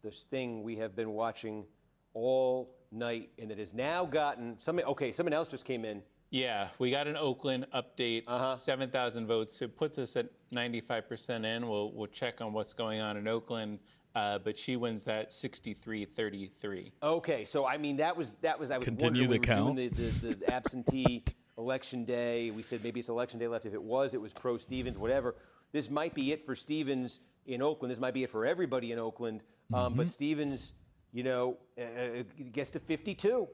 this thing we have been watching all night, and it has now gotten someone else just came in. Yeah, we got an Oakland update, 7,000 votes. It puts us at 95% in. We'll check on what's going on in Oakland, but she wins that 63-33. Okay, so I mean that was I was Continue wondering, we the were count. doing the absentee election day. We said maybe it's election day left. If it was pro Stevens, whatever. This might be it for Stevens in Oakland. This might be it for everybody in Oakland. But Stevens, you know, gets to 52.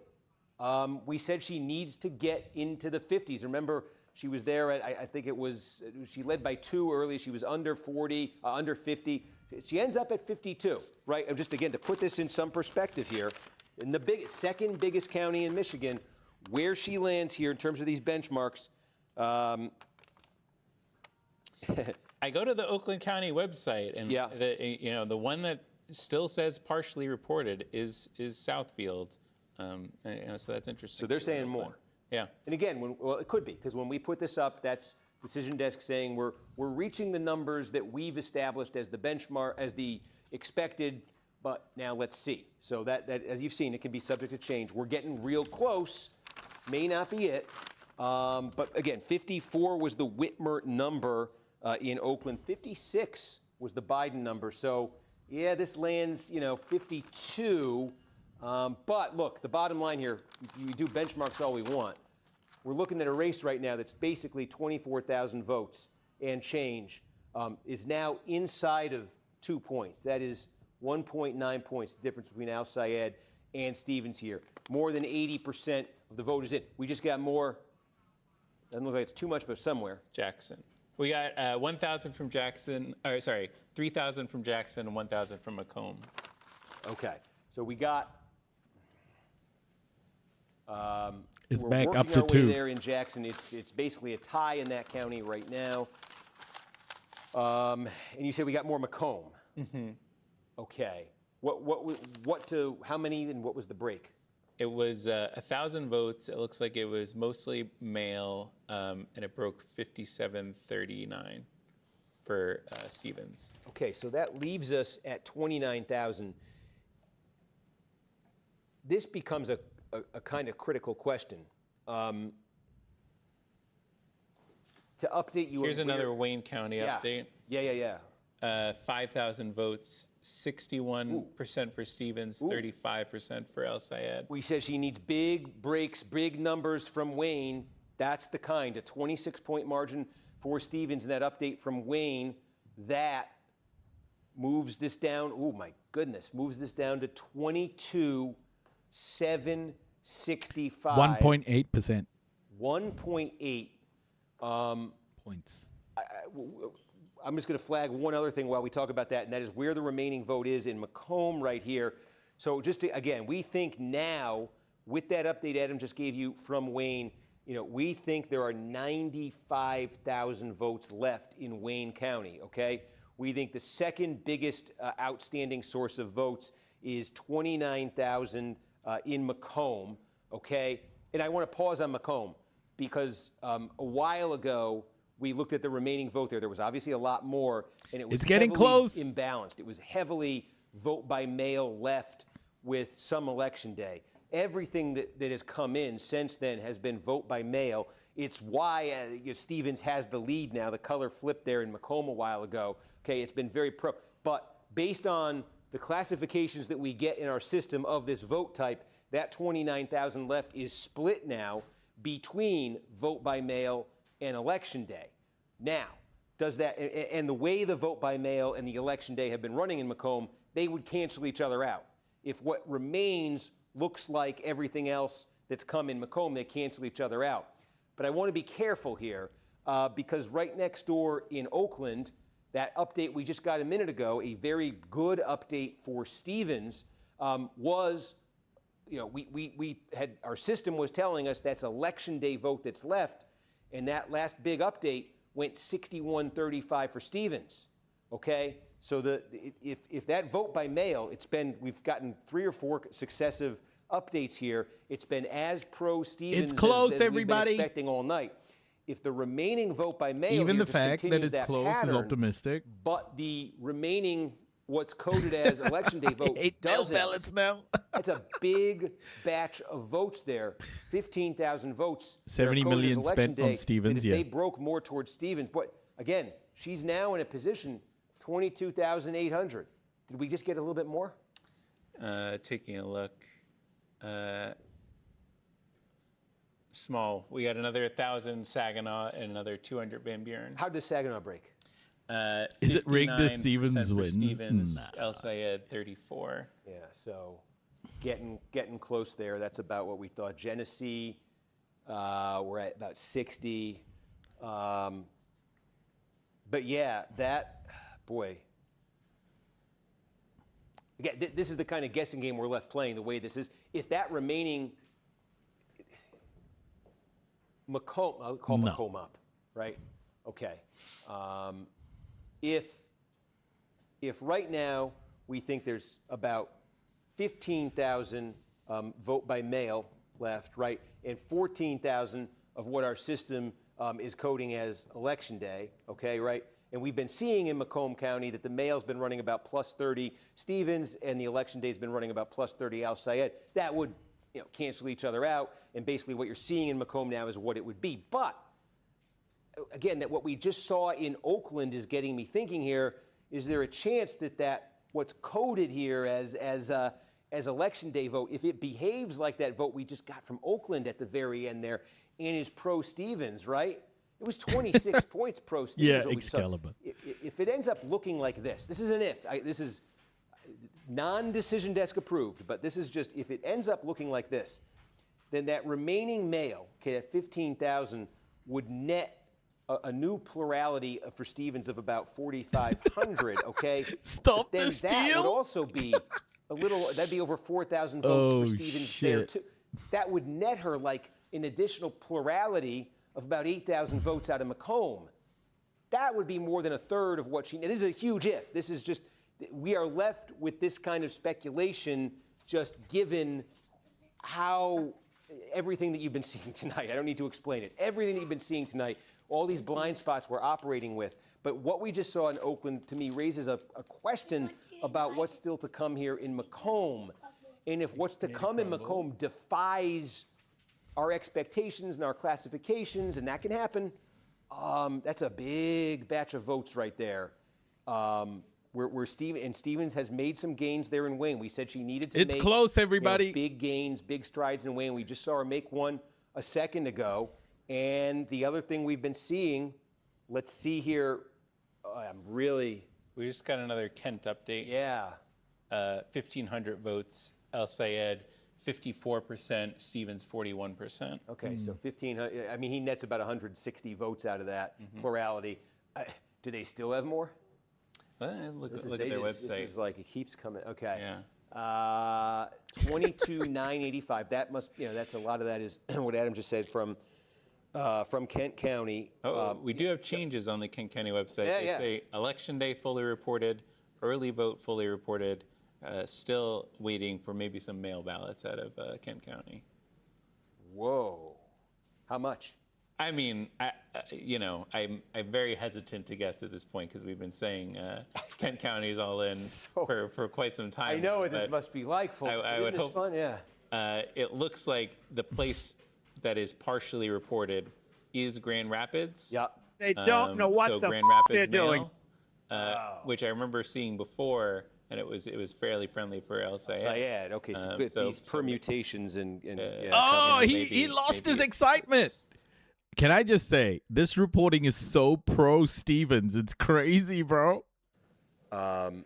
We said she needs to get into the 50s. Remember, she was there at, I think it was, she led by 2 early. She was under 40, under 50. She ends up at 52, right? And just again, to put this in some perspective here, in the second biggest county in Michigan, where she lands here in terms of these benchmarks. I go to the Oakland County website, and the one that still says partially reported is Southfield. So that's interesting. So they're saying more. Yeah. And again, well, it could be, because when we put this up, that's Decision Desk saying we're reaching the numbers that we've established as the benchmark, as the expected, but now let's see. So that as you've seen, it can be subject to change. We're getting real close. May not be it. But again, 54 was the Whitmer number in Oakland. 56 was the Biden number. So, yeah, this lands, 52. But look, the bottom line here, you do benchmarks all we want. We're looking at a race right now that's basically 24,000 votes and change, is now inside of 2 points. That is 1.9 points, the difference between Al Sayed and Stevens here. More than 80% of the vote is in. We just got more. Doesn't look like it's too much, but somewhere. Jackson. We got 1,000 from Jackson, 3,000 from Jackson and 1,000 from Macomb. Okay, so we got. It's we're back working up to our way 2. there in Jackson. It's basically a tie in that county right now. And you say we got more Macomb. Mm-hmm. Okay. How many and what was the break? It was 1,000 votes. It looks like it was mostly male, and it broke 57-39 for Stevens. Okay, so that leaves us at 29,000. This becomes a kind of critical question. To update you. Here's another Wayne County update. Yeah. 5,000 votes, 61% for Stevens, 35% for El Sayed. We said she needs big breaks, big numbers from Wayne. That's the kind, a 26-point margin for Stevens. And that update from Wayne, that moves this down. Oh my goodness, moves this down to 22,765. 1.8%. 1.8 points. I'm just going to flag one other thing while we talk about that, and that is where the remaining vote is in Macomb right here. So just to, again, we think now, with that update Adam just gave you from Wayne, we think there are 95,000 votes left in Wayne County, okay? We think the second biggest outstanding source of votes is 29,000 in Macomb, okay? And I want to pause on Macomb because a while ago, we looked at the remaining vote there. There was obviously a lot more, and it was getting close. Imbalanced. It was heavily vote by mail left with some election day. Everything that has come in since then has been vote by mail. It's why Stevens has the lead now. The color flipped there in Macomb a while ago. Okay, it's been very pro. But based on the classifications that we get in our system of this vote type, that 29,000 left is split now between vote by mail and election day. Now, does that, and the way the vote by mail and the election day have been running in Macomb, they would cancel each other out. If what remains looks like everything else that's come in Macomb, they cancel each other out. But I want to be careful here because right next door in Oakland, that update we just got a minute ago, a very good update for Stevens, was, we had, our system was telling us that's election day vote that's left. And that last big update went 61-35 for Stevens, okay? So if that vote by mail, we've gotten 3 or 4 successive updates here. It's been as pro Stevens It's close, as everybody. we've been expecting all night. If the remaining vote by mail Even here the just fact that continues it's close is pattern, optimistic. But the remaining what's coded as election day vote doesn't. now. That's a big batch of votes there. 15,000 votes. 70 million spent on Stevens, If they broke more towards Stevens, but again, she's now in a position 22,800. Did we just get a little bit more? Taking a look. Small. We got another 1,000 Saginaw and another 200 Van Buren. How does Saginaw break? Is it rigged if 59% Stevens for wins? Stevens, Nah. El Sayed 34. Yeah, so getting close there. That's about what we thought. Genesee, we're at about 60. But yeah, boy. Again, this is the kind of guessing game we're left playing, the way this is. If that remaining Macomb, I'll call Macomb up, right? Okay. If right now we think there's about 15,000 vote by mail left, right? And 14,000 of what our system is coding as election day, okay, right? And we've been seeing in Macomb County that the mail's been running about plus 30 Stevens, and the election day's been running about plus 30 Al Sayed. That would, cancel each other out, and basically what you're seeing in Macomb now is what it would be. But again, that what we just saw in Oakland is getting me thinking here: is there a chance that what's coded here as election day vote, if it behaves like that vote we just got from Oakland at the very end there, and is pro-Stevens, right? It was 26 points pro-Stevens. Yeah, what we saw. Excalibur. If it ends up looking like this is an if. This is non-decision desk approved, but this is just, if it ends up looking like this, then that remaining mail, okay, at 15,000, would net a new plurality for Stevens of about 4,500, okay? Stop then this that deal. would also be that'd be over 4,000 votes Oh, for Stevens there, shit. too. That would net her like an additional plurality of about 8,000 votes out of Macomb. That would be more than a third of what she. This is a huge if. This is just, we are left with this kind of speculation just given how everything that you've been seeing tonight. I don't need to explain it. Everything that you've been seeing tonight, all these blind spots we're operating with. But what we just saw in Oakland, to me, raises a question about what's still to come here in Macomb. And if what's to come in Macomb defies our expectations and our classifications, and that can happen, that's a big batch of votes right there. Where Stevens has made some gains there in Wayne. We said she needed to It's make close, everybody. big gains, big strides in Wayne. We just saw her make one a second ago. And the other thing we've been seeing, let's see here. We just got another Kent update. Yeah. 1,500 votes. El Sayed, 54%. Stevens, 41%. Okay, so 1,500. I mean, he nets about 160 votes out of that plurality. Do they still have more? Look at their website. This is like, it keeps coming. Okay. Yeah. 22,985. That must, that's a lot of that is what Adam just said from Kent County. We do have changes on the Kent County website. Yeah, They yeah. say election day fully reported, early vote fully reported, still waiting for maybe some mail ballots out of Kent County. Whoa. How much? I mean, I'm very hesitant to guess at this point because we've been saying Kent County is all in for quite some time. I know now, what this but must be like, folks. I Isn't would this hope. fun? Yeah. It looks like the place that is partially reported is Grand Rapids. Yeah. They don't know what so the Grand Rapids they're mail, doing. which I remember seeing before, and it was fairly friendly for El Sayed. Sayed. Okay, so with these permutations and Oh, maybe- he lost his maybe excitement. Can I just say, this reporting is so pro Stevens. It's crazy, bro. Because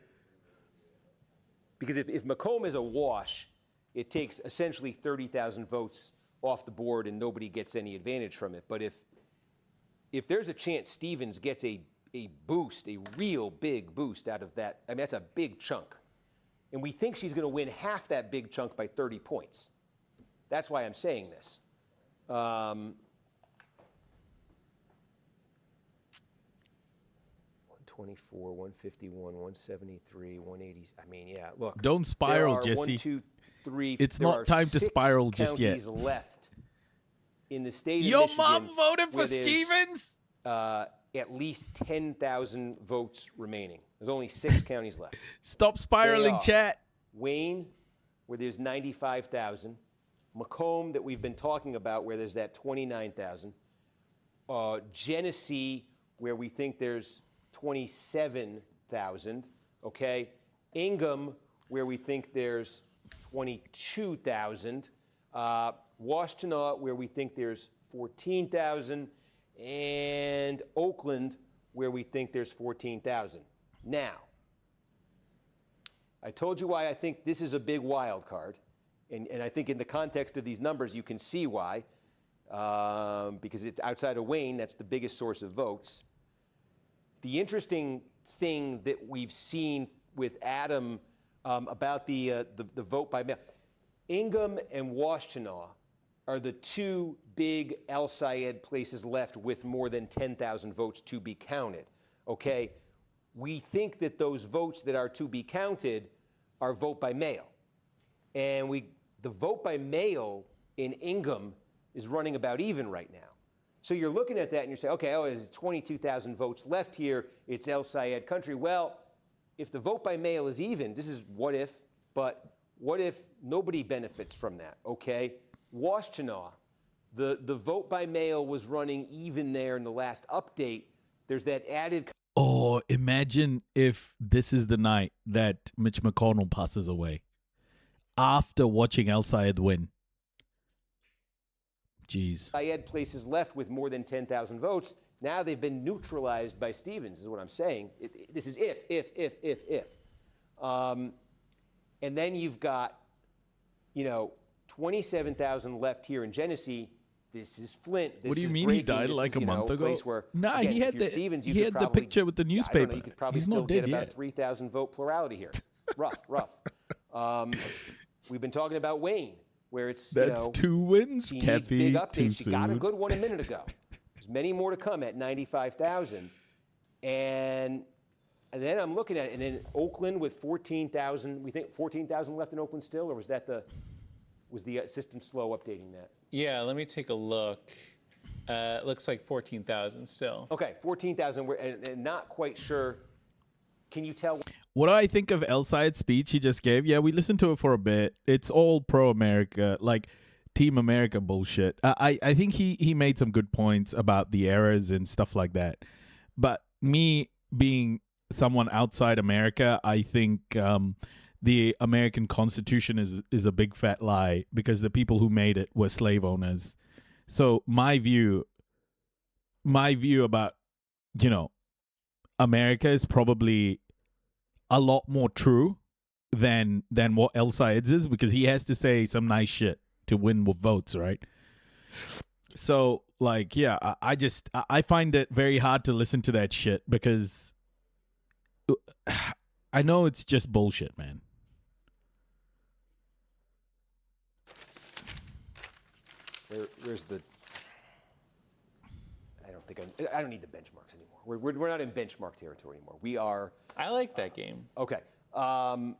if Macomb is a wash, it takes essentially 30,000 votes off the board and nobody gets any advantage from it. But if there's a chance Stevens gets a boost, a real big boost out of that, I mean, that's a big chunk. And we think she's going to win half that big chunk by 30 points. That's why I'm saying this. 124, 151, 173, 180. I mean, yeah, look. Don't spiral, there are Jesse. 1, 2, 3. It's there not are time to 6 spiral just yet. counties left in the state of Your Michigan. mom voted for where there's, Stevens? At least 10,000 votes remaining. There's only 6 counties left. Stop spiraling, They are chat. Wayne, where there's 95,000. Macomb, that we've been talking about, where there's that 29,000. Genesee, where we think there's 27,000. Okay. Ingham, where we think there's 22,000. Washtenaw, where we think there's 14,000. And Oakland, where we think there's 14,000. Now, I told you why I think this is a big wild card. And I think in the context of these numbers, you can see why. Because outside of Wayne, that's the biggest source of votes. The interesting thing that we've seen with Adam about the vote by mail, Ingham and Washtenaw are the 2 big El Sayed places left with more than 10,000 votes to be counted. Okay? We think that those votes that are to be counted are vote by mail. And the vote by mail in Ingham is running about even right now. So you're looking at that and you're saying, okay, there's 22,000 votes left here. It's El Sayed country. Well, if the vote by mail is even, this is what if, but what if nobody benefits from that, okay? Washtenaw, the vote by mail was running even there in the last update. There's that added. Oh, imagine if this is the night that Mitch McConnell passes away after watching El Sayed win. Jeez. Sayed places left with more than 10,000 votes. Now they've been neutralized by Stevens, is what I'm saying. This is if. And then you've got, 27,000 left here in Genesee. This is Flint. This What do you is mean he breaking. died This like is, a month a ago? place where, Nah, again, he had if you're Stevens, you he could had the probably, picture with the I don't know, newspaper. you could probably He's still not get dead about yet. 3,000 vote plurality here. rough. We've been talking about Wayne, where it's, That's 2 wins, she needs big Cappy. Too updates. She got a soon. good one a minute ago. There's many more to come at 95,000. And then I'm looking at it, and then Oakland with 14,000. We think 14,000 left in Oakland still, or was the system slow updating that? Yeah, let me take a look. It looks like 14,000 still. Okay, 14,000. And not quite sure. Can you tell? What do I think of El Sayed's speech he just gave? Yeah, we listened to it for a bit. It's all pro-America, like Team America bullshit. I think he made some good points about the errors and stuff like that. But me being someone outside America, I think the American Constitution is a big fat lie because the people who made it were slave owners. So my view about, America is probably a lot more true than what El Sayed's is, because he has to say some nice shit to win with votes, right? So, I find it very hard to listen to that shit because I know it's just bullshit, man. There's the. I don't need the benchmarks anymore. We're not in benchmark territory anymore. We are. I like that game. Okay. And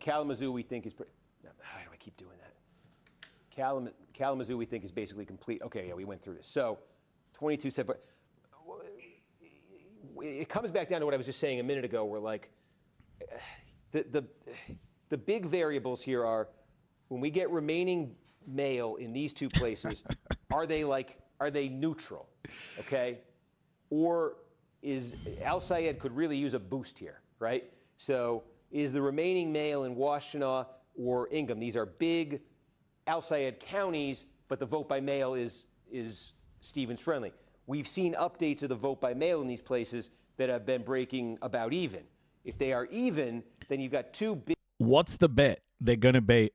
Kalamazoo, we think is. How do I keep doing that? Kalamazoo, we think is basically complete. Okay, yeah, we went through this. So, 22 but it comes back down to what I was just saying a minute ago, where the big variables here are when we get remaining mail in these two places, are they neutral? Okay? Or is Al Sayed could really use a boost here, right? So is the remaining mail in Washtenaw or Ingham? These are big Al Sayed counties, but the vote by mail is Stevens friendly. We've seen updates of the vote by mail in these places that have been breaking about even. If they are even, then you've got two big. What's the bet? They're gonna blame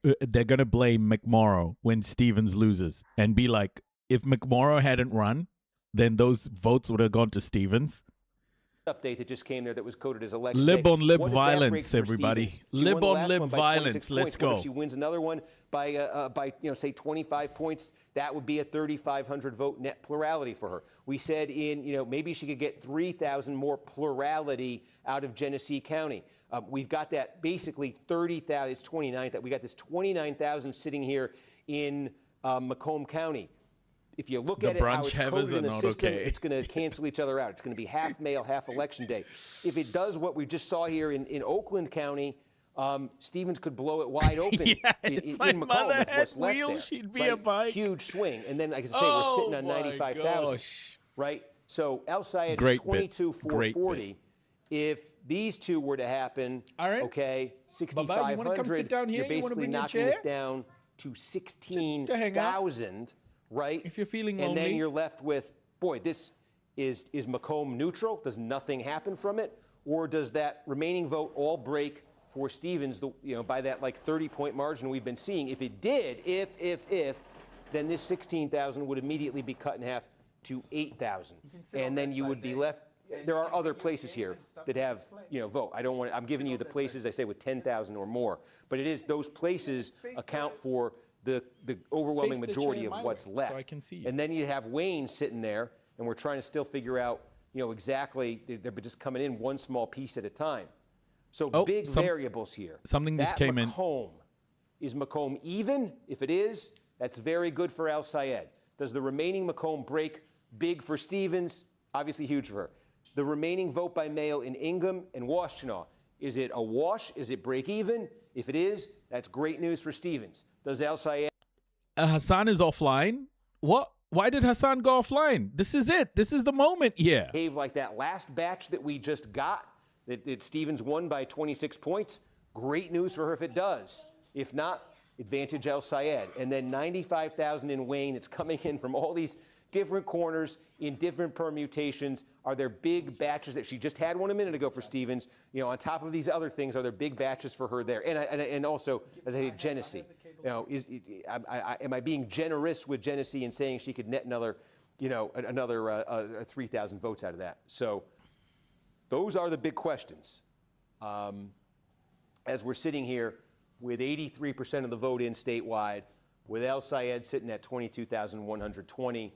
McMorrow when Stevens loses and be like, if McMorrow hadn't run, then those votes would have gone to Stevens. Update that just came there that was coded as election lib day. on lib What if that violence, breaks for everybody. Stevens? She Lib won the on last lib one by violence. 26 Let's points. go. What if she wins another one by say 25 points? That would be a 3,500 vote net plurality for her. We said maybe she could get 3,000 more plurality out of Genesee County. We've got that basically 30,000. It's 29. We got this 29,000 sitting here in Macomb County. If you look at it, how it's coded in the system, it's going to cancel each other out. It's going to be half mail, half election day. If it does what we just saw here in Oakland County, Stevens could blow it wide open in Macomb with what's left there. She'd be a bike. Huge swing. And then, like I say, we're sitting on 95,000. Right? So El Sayed is 22,440. If these two were to happen, okay, 6,500, you're basically knocking this down to 16,000. Right? If you're feeling and lonely. then you're left with, boy, this is Macomb neutral? Does nothing happen from it? Or does that remaining vote all break for Stevens, by that 30-point margin we've been seeing? If it did, then this 16,000 would immediately be cut in half to 8,000. And then you would be left. There are other places here that have, vote. I'm giving you the places, I say, with 10,000 or more. But it is those places account for the overwhelming majority of what's left. So I can see you. And then you have Wayne sitting there, and we're trying to still figure out, exactly, they're just coming in one small piece at a time. So Oh, big variables here. something just came in. Is Macomb even? If it is, that's very good for Al Sayed. Does the remaining Macomb break? Big for Stevens, obviously huge for her. The remaining vote by mail in Ingham and Washtenaw, is it a wash? Is it break even? If it is, that's great news for Stevens. Does Al Sayed? Hassan is offline. What? Why did Hassan go offline? This is it. This is the moment here. Behave like that last batch that we just got, that Stevens won by 26 points. Great news for her if it does. If not, advantage El Sayed. And then 95,000 in Wayne that's coming in from all these different corners in different permutations. Are there big batches that she just had one a minute ago for Stevens? You know, on top of these other things, are there big batches for her there? And also, as I say, Genesee. You know, am I being generous with Genesee in saying she could net another, you know, another 3,000 votes out of that? So those are the big questions. As we're sitting here with 83% of the vote in statewide, with El Sayed sitting at 22,120,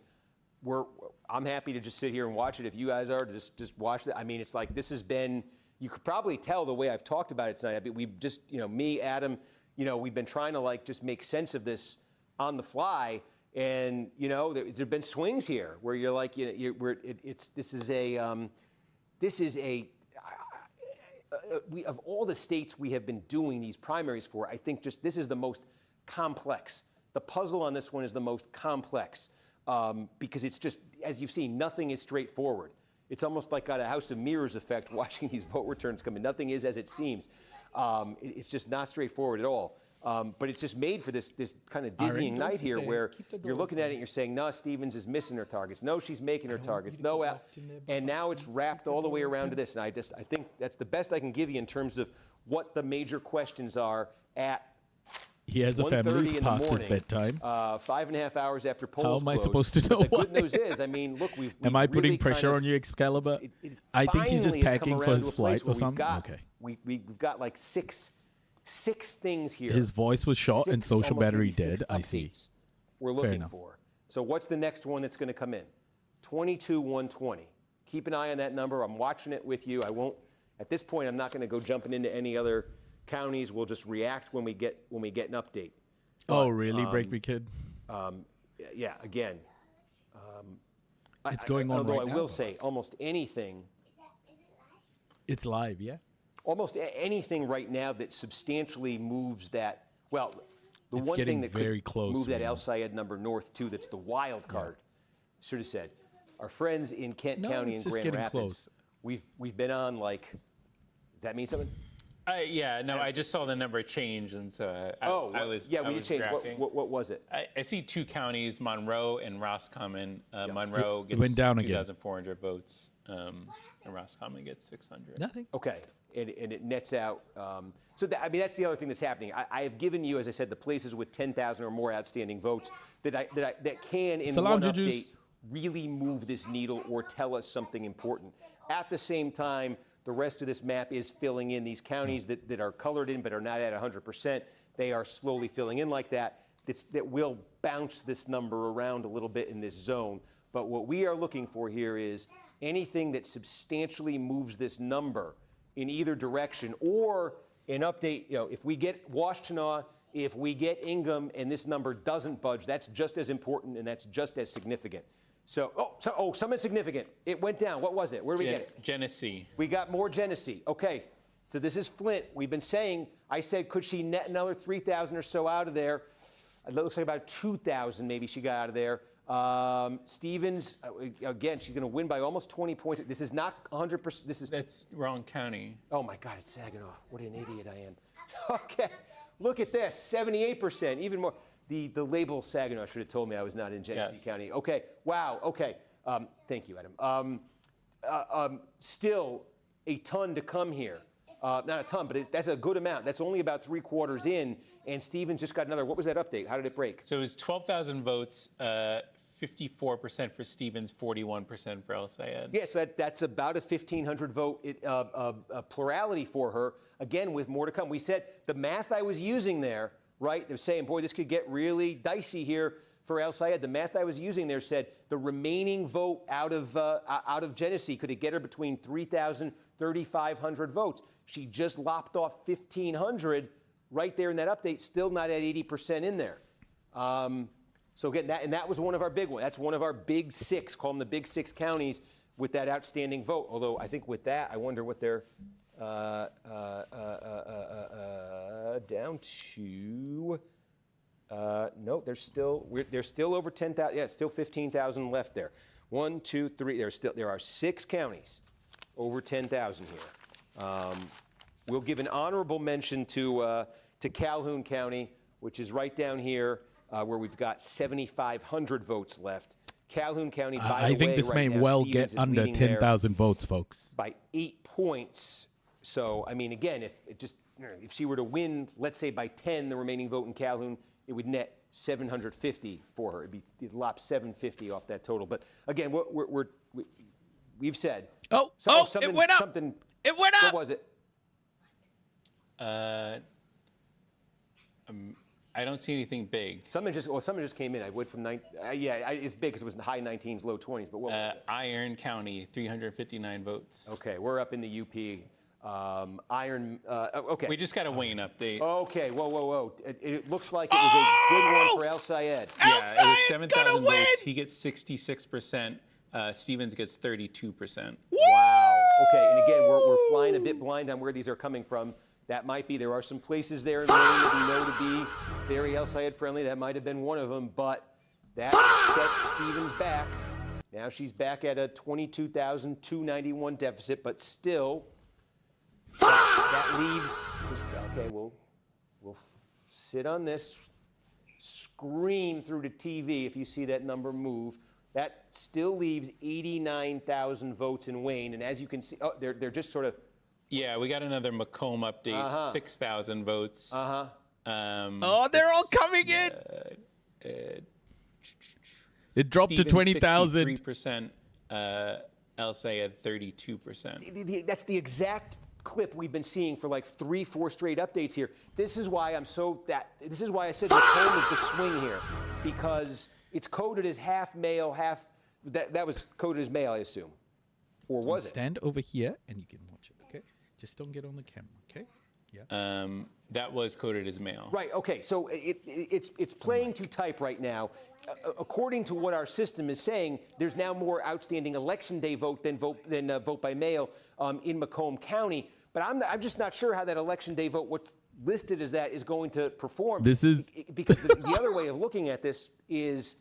I'm happy to just sit here and watch it. If you guys are, to just watch it. I mean, it's like this has been. You could probably tell the way I've talked about it tonight. I mean, we've just, you know, me, Adam, you know, we've been trying to like just make sense of this on the fly, and you know, there've been swings here where you're like, you know, this is a. Of all the states we have been doing these primaries for, I think just this is the most complex. The puzzle on this one is the most complex because it's just, as you've seen, nothing is straightforward. It's almost like got a House of Mirrors effect watching these vote returns come in. Nothing is as it seems. It's just not straightforward at all. But it's just made for this kind of dizzying night here where you're looking at it and you're saying, no, Stevens is missing her targets. No, she's making her targets. No, and now it's wrapped all the way around to this. And I think that's the best I can give you in terms of what the major questions are at He has a family. It's past his bedtime. 5.5 hours after polls How am I closed. supposed to know But the why? good news is, I mean, look, we've Am I putting really pressure kind of, on you, Excalibur? it I think he's just finally has come packing for around his to a place flight or where we've something. got- Okay. We've got like six things here. His voice was shot and Six, social almost battery maybe six dead. I see. updates We're looking enough. for. So what's the next one that's going to come in? 22,120. Keep an eye on that number. I'm watching it with you. I won't. At this point, I'm not going to go jumping into any other counties. We'll just react when we get an update. Oh, really, Break Me Kid? Yeah. Again. It's going on although right I now, will though. say, almost anything. It's live, yeah? Almost anything right now that substantially moves that. Well, the It's one getting thing that very could close move that right El now. Sayed number north too. That's the wild card. Should have said. Our friends in Kent No, County it's and just Grand getting Rapids. close. We've been on like. Does that mean something? Yeah, no, I just saw the number change, and so I was. yeah, I we did was change. drafting. What was it? I see two counties, Monroe and Roscommon. Monroe It gets went down again. 2,400 votes, and Roscommon gets 600. Nothing. Okay, and it nets out. So I mean, that's the other thing that's happening. I have given you, as I said, the places with 10,000 or more outstanding votes that can in Salam, one Jujus. update really move this needle or tell us something important. At the same time, the rest of this map is filling in these counties that are colored in but are not at 100%. They are slowly filling in like that. That will bounce this number around a little bit in this zone. But what we are looking for here is anything that substantially moves this number in either direction, or an update. You know, if we get Washtenaw, if we get Ingham, and this number doesn't budge, that's just as important and that's just as significant. Something significant. It went down. What was it? Where did we get it? Genesee. We got more Genesee. Okay, so this is Flint. We've been saying, I said, could she net another 3,000 or so out of there? It looks like about 2,000 maybe she got out of there. Stevens, again, she's going to win by almost 20 points. This is not 100%. That's wrong county. Oh my God, it's Saginaw. What an idiot I am. Okay, look at this, 78%, even more. The label Saginaw should have told me I was not in Genesee County. Okay, wow, okay. Thank you, Adam. Still a ton to come here. Not a ton, but that's a good amount. That's only about 3/4 in, and Stevens just got another. What was that update? How did it break? So it was 12,000 votes, 54% for Stevens, 41% for El Sayed. Yes, that's about a 1,500 vote plurality for her. Again, with more to come. We said the math I was using there, right? They're saying, boy, this could get really dicey here. for El Sayed. The math I was using there said the remaining vote out of Genesee could get her between 3,000, 3,500 votes. She just lopped off 1,500 right there in that update, still not at 80% in there. So again, that was one of our big ones. That's one of our big six, call them the big six counties with that outstanding vote. Although I think with that, I wonder what they're down to. No, they're still over 10,000. Yeah, still 15,000 left there. 1, 2, 3. There are 6 counties over 10,000 here. We'll give an honorable mention to Calhoun County, which is right down here, where we've got 7,500 votes left. Calhoun County, by the way, I think this may well get under 10,000 votes, folks. By 8 points. So, I mean, again, if she were to win, let's say by 10, the remaining vote in Calhoun, it would net 750 for her. It'd lop 750 off that total. But again, we've said. It went up. It went up. What was it? I don't see anything big. Something just came in. I went from it's big because it was in the high 19s, low 20s. But what was it? Iron County, 359 votes. Okay, we're up in the UP. Okay. We just got a Wayne update. Okay, whoa. It looks like it was a good one for El Sayed. Yeah, it was 7,000 votes. He gets 66%. Stevens gets 32%. Wow. Okay, and again, we're flying a bit blind on where these are coming from. That might be, there are some places there in Maine that we know to be very El Sayed friendly. That might have been one of them, but that sets Stevens back. Now she's back at a 22,291 deficit, but still, that leaves, okay, we'll sit on this, scream through the TV if you see that number move. That still leaves 89,000 votes in Wayne, and as you can see, they're just sort of. Yeah, we got another Macomb update, 6,000 votes. They're all coming in. It dropped to 20,000. 63%. El Sayed 32%. That's the exact clip we've been seeing for like 3-4 straight updates here. This is why this is why I said Macomb is the swing here, because it's coded as half male, half. That was coded as male, I assume, or was it? Stand over here and you can watch it. Okay, just don't get on the camera. Okay. Yeah. That was coded as male. Right. Okay. So it's playing to type right now. According to what our system is saying, there's now more outstanding election day vote than vote by mail in Macomb County. But I'm just not sure how that election day vote, what's listed as that, is going to perform. This is because the other way of looking at this is,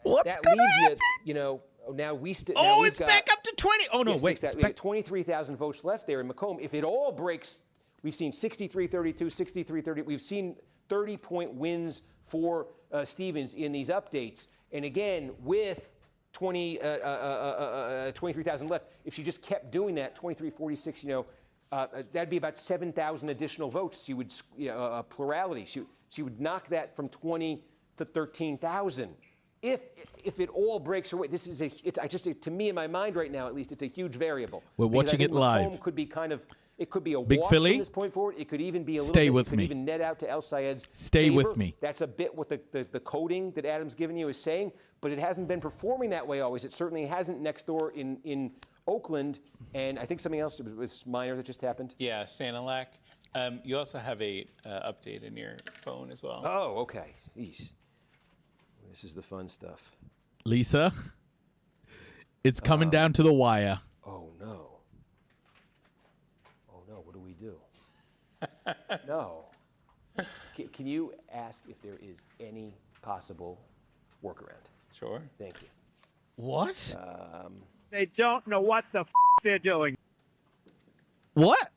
what's that gonna leaves happen? you. Now we've it's got, back up to 20. Oh no, wait. We got 23,000 votes left there in Macomb. If it all breaks, we've seen 63-32, 63-30. We've seen 30-point wins for Stevens in these updates. And again, with 23,000 left, if she just kept doing that, 23-46, that'd be about 7,000 additional votes. She would, plurality. She would knock that from 20 to 13,000. If it all breaks her way, this is to me in my mind right now, at least, it's a huge variable. We're watching it live. Macomb could be it could be a Big wash Philly, from this point forward. It could even be a little stay bit, with it could me. even net out to El Sayed's Stay favor. with me. That's a bit what the coding that Adam's given you is saying, but it hasn't been performing that way always. It certainly hasn't next door in Oakland, and I think something else was minor that just happened. Yeah, Sanilac. You also have a update in your phone as well. Oh, okay. Jeez. This is the fun stuff. Lisa, it's coming down to the wire. Oh, no. Oh, no. What do we do? No. Can you ask if there is any possible workaround? Sure. Thank you. What? They don't know what the they're doing. What?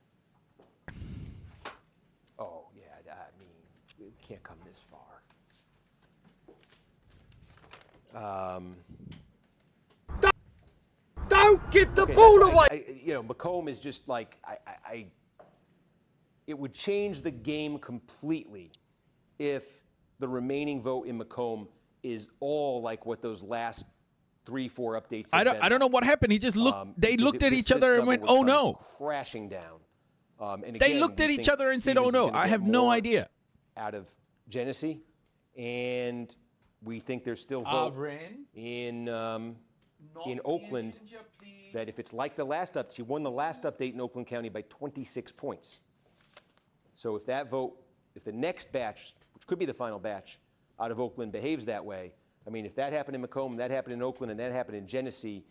Oh, yeah. I mean, it can't come this far. Don't give the ball away. Macomb is just like it would change the game completely if the remaining vote in Macomb is all like what those last 3-4 updates. I don't know what happened. He just looked. They looked at each other and went, "Oh no!" Crashing down. And again, They looked at each other and said, "Oh Stevens is no!" gonna I get have no more idea. out of Genesee, and we think there's still vote in Oakland. That if it's like the last update, she won the last update in Oakland County by 26 points. So if that vote, if the next batch, which could be the final batch, out of Oakland behaves that way, I mean, if that happened in Macomb, that happened in Oakland, and that happened in Genesee,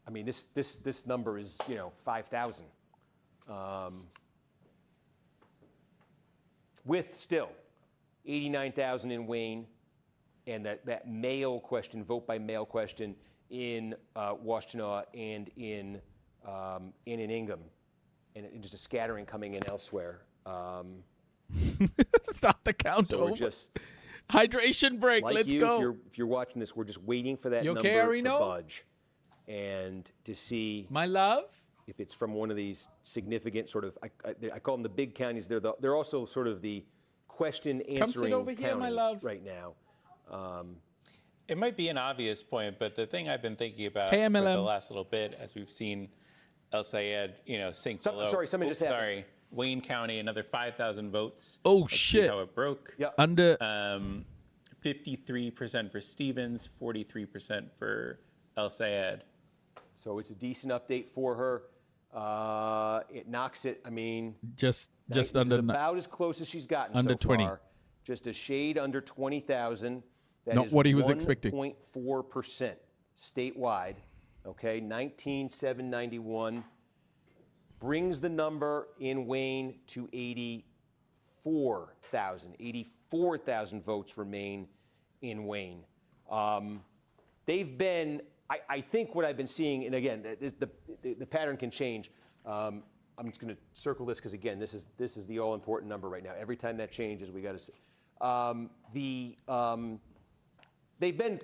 I mean, this number is, 5,000. With still 89,000 in Wayne, and that mail question, vote by mail question in Washtenaw and in Ingham, and just a scattering coming in elsewhere. Stop the count So over. we're just Hydration break. like Let's you. go. If you're watching this, we're just waiting for that You number okay, to Arino? budge, and to see My love. if it's from one of these significant sort of. I call them the big counties. They're also sort of the question answering over here, my counties love. right now. It might be an obvious point, but the thing I've been thinking about Hey, for the MLM. last little bit, as we've seen El Sayed, sink below. Sorry, something just happened. Sorry, Wayne County, another 5,000 votes. Oh, Let's see shit. how it broke. Yeah. Under 53% for Stevens, 43% for El Sayed. So it's a decent update for her. It knocks it. I mean, just this under is about as close as she's gotten under so 20. far. Just a shade under 20,000. That Not is what he was expecting. 1.4% statewide. Okay, 19,791 brings the number in Wayne to 84,000. 84,000 votes remain in Wayne. They've been. I think what I've been seeing, and again, the pattern can change. I'm just going to circle this because again, this is the all-important number right now. Every time that changes, we got to. They've been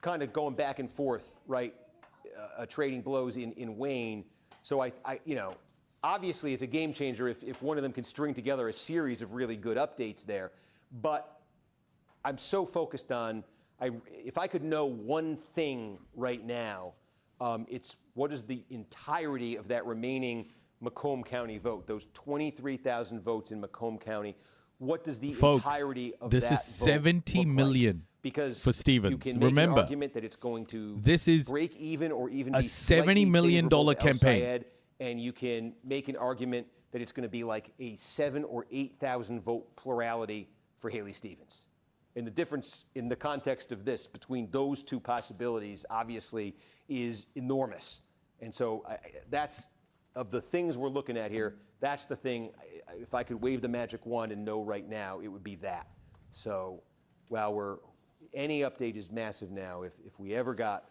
kind of going back and forth, right? Trading blows in Wayne. So obviously it's a game changer if one of them can string together a series of really good updates there. But I'm so focused on. If I could know one thing right now, it's what is the entirety of that remaining Macomb County vote, those 23,000 votes in Macomb County. What does the Folks, entirety of this that is vote 70 look like? million Because for Stevens. you can make Remember, an argument that it's going to this is break even or even a be slightly $70 million favorable to El campaign. Sayed, and you can make an argument that it's going to be like a 7,000 or 8,000 vote plurality for Haley Stevens. And the difference in the context of this between those two possibilities obviously is enormous. And so that's, of the things we're looking at here, that's the thing, if I could wave the magic wand and know right now, it would be that. So while any update is massive now, if we ever got,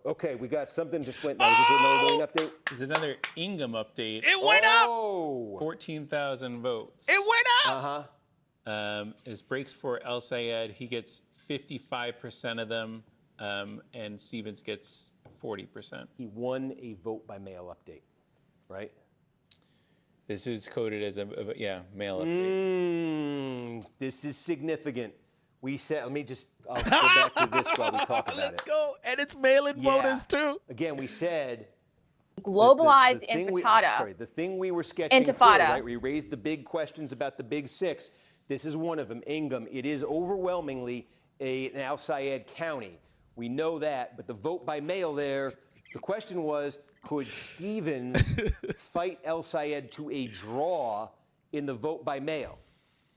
okay, we got something just went, now is this another Wayne update? There's another Ingham update. it went up. 14,000 votes. It went up. Uh-huh. As breaks for El Sayed, he gets 55% of them, and Stevens gets 40%. He won a vote by mail update, right? This is coded as a mail update. This is significant. We said, I'll go back to this while we talk about Let's it. go. And it's mail-in Yeah. voters too. Again, we said Globalized the thing intifada. the thing we were sketching for, Intifada. right? We raised the big questions about the big six. This is one of them, Ingham. It is overwhelmingly an Al Sayed county. We know that, but the vote by mail there, the question was, could Stevens fight El Sayed to a draw in the vote by mail,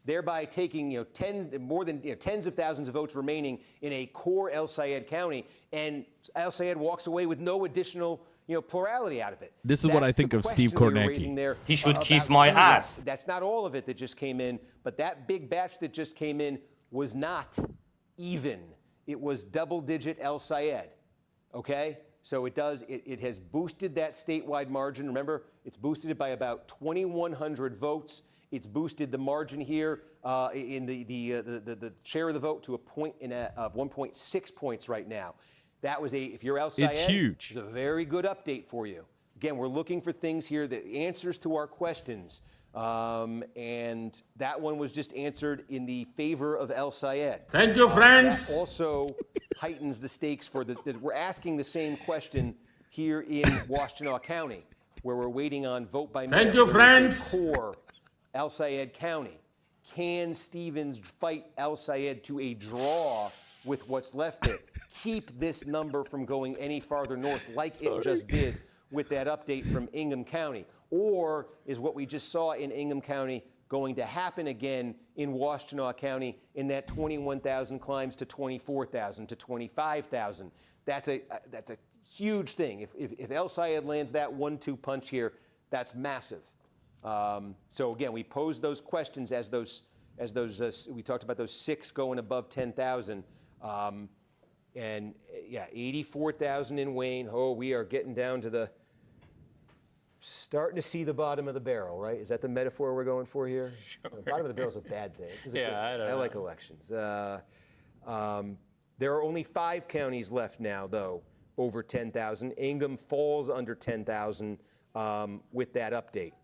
thereby taking tens of thousands of votes remaining in a core El Sayed county, and El Sayed walks away with no additional plurality out of it. This is what That's I think the of Steve question we were Kornacki. raising there, He should about kiss my Stevens. ass. That's not all of it that just came in, but that big batch that just came in was not even. It was double-digit El Sayed, okay? So it has boosted that statewide margin. Remember, it's boosted it by about 2,100 votes. It's boosted the margin here in the share of the vote to 1.6 points right now. That was if you're El Sayed, It's huge. It's a very good update for you. Again, we're looking for things here, the answers to our questions. And that one was just answered in the favor of El Sayed. Thank you, friends. That also heightens the stakes for we're asking the same question here in Washtenaw County, where we're waiting on vote by mail. Thank you, It's a friends. core El Sayed County. can Stevens fight El Sayed to a draw with what's left there? Keep this number from going any farther north like it just did with that update from Ingham County? Or is what we just saw in Ingham County going to happen again in Washtenaw County in that 21,000 climbs to 24,000 to 25,000? That's a huge thing. If El Sayed lands that 1-2 punch here, that's massive. So again, we posed those questions as those we talked about those 6 going above 10,000. And yeah, 84,000 in Wayne. Oh, we are getting down to starting to see the bottom of the barrel, right? Is that the metaphor we're going for here? Sure. The bottom of the barrel is a bad thing. I like elections. There are only 5 counties left now, though, over 10,000. Ingham falls under 10,000 with that update.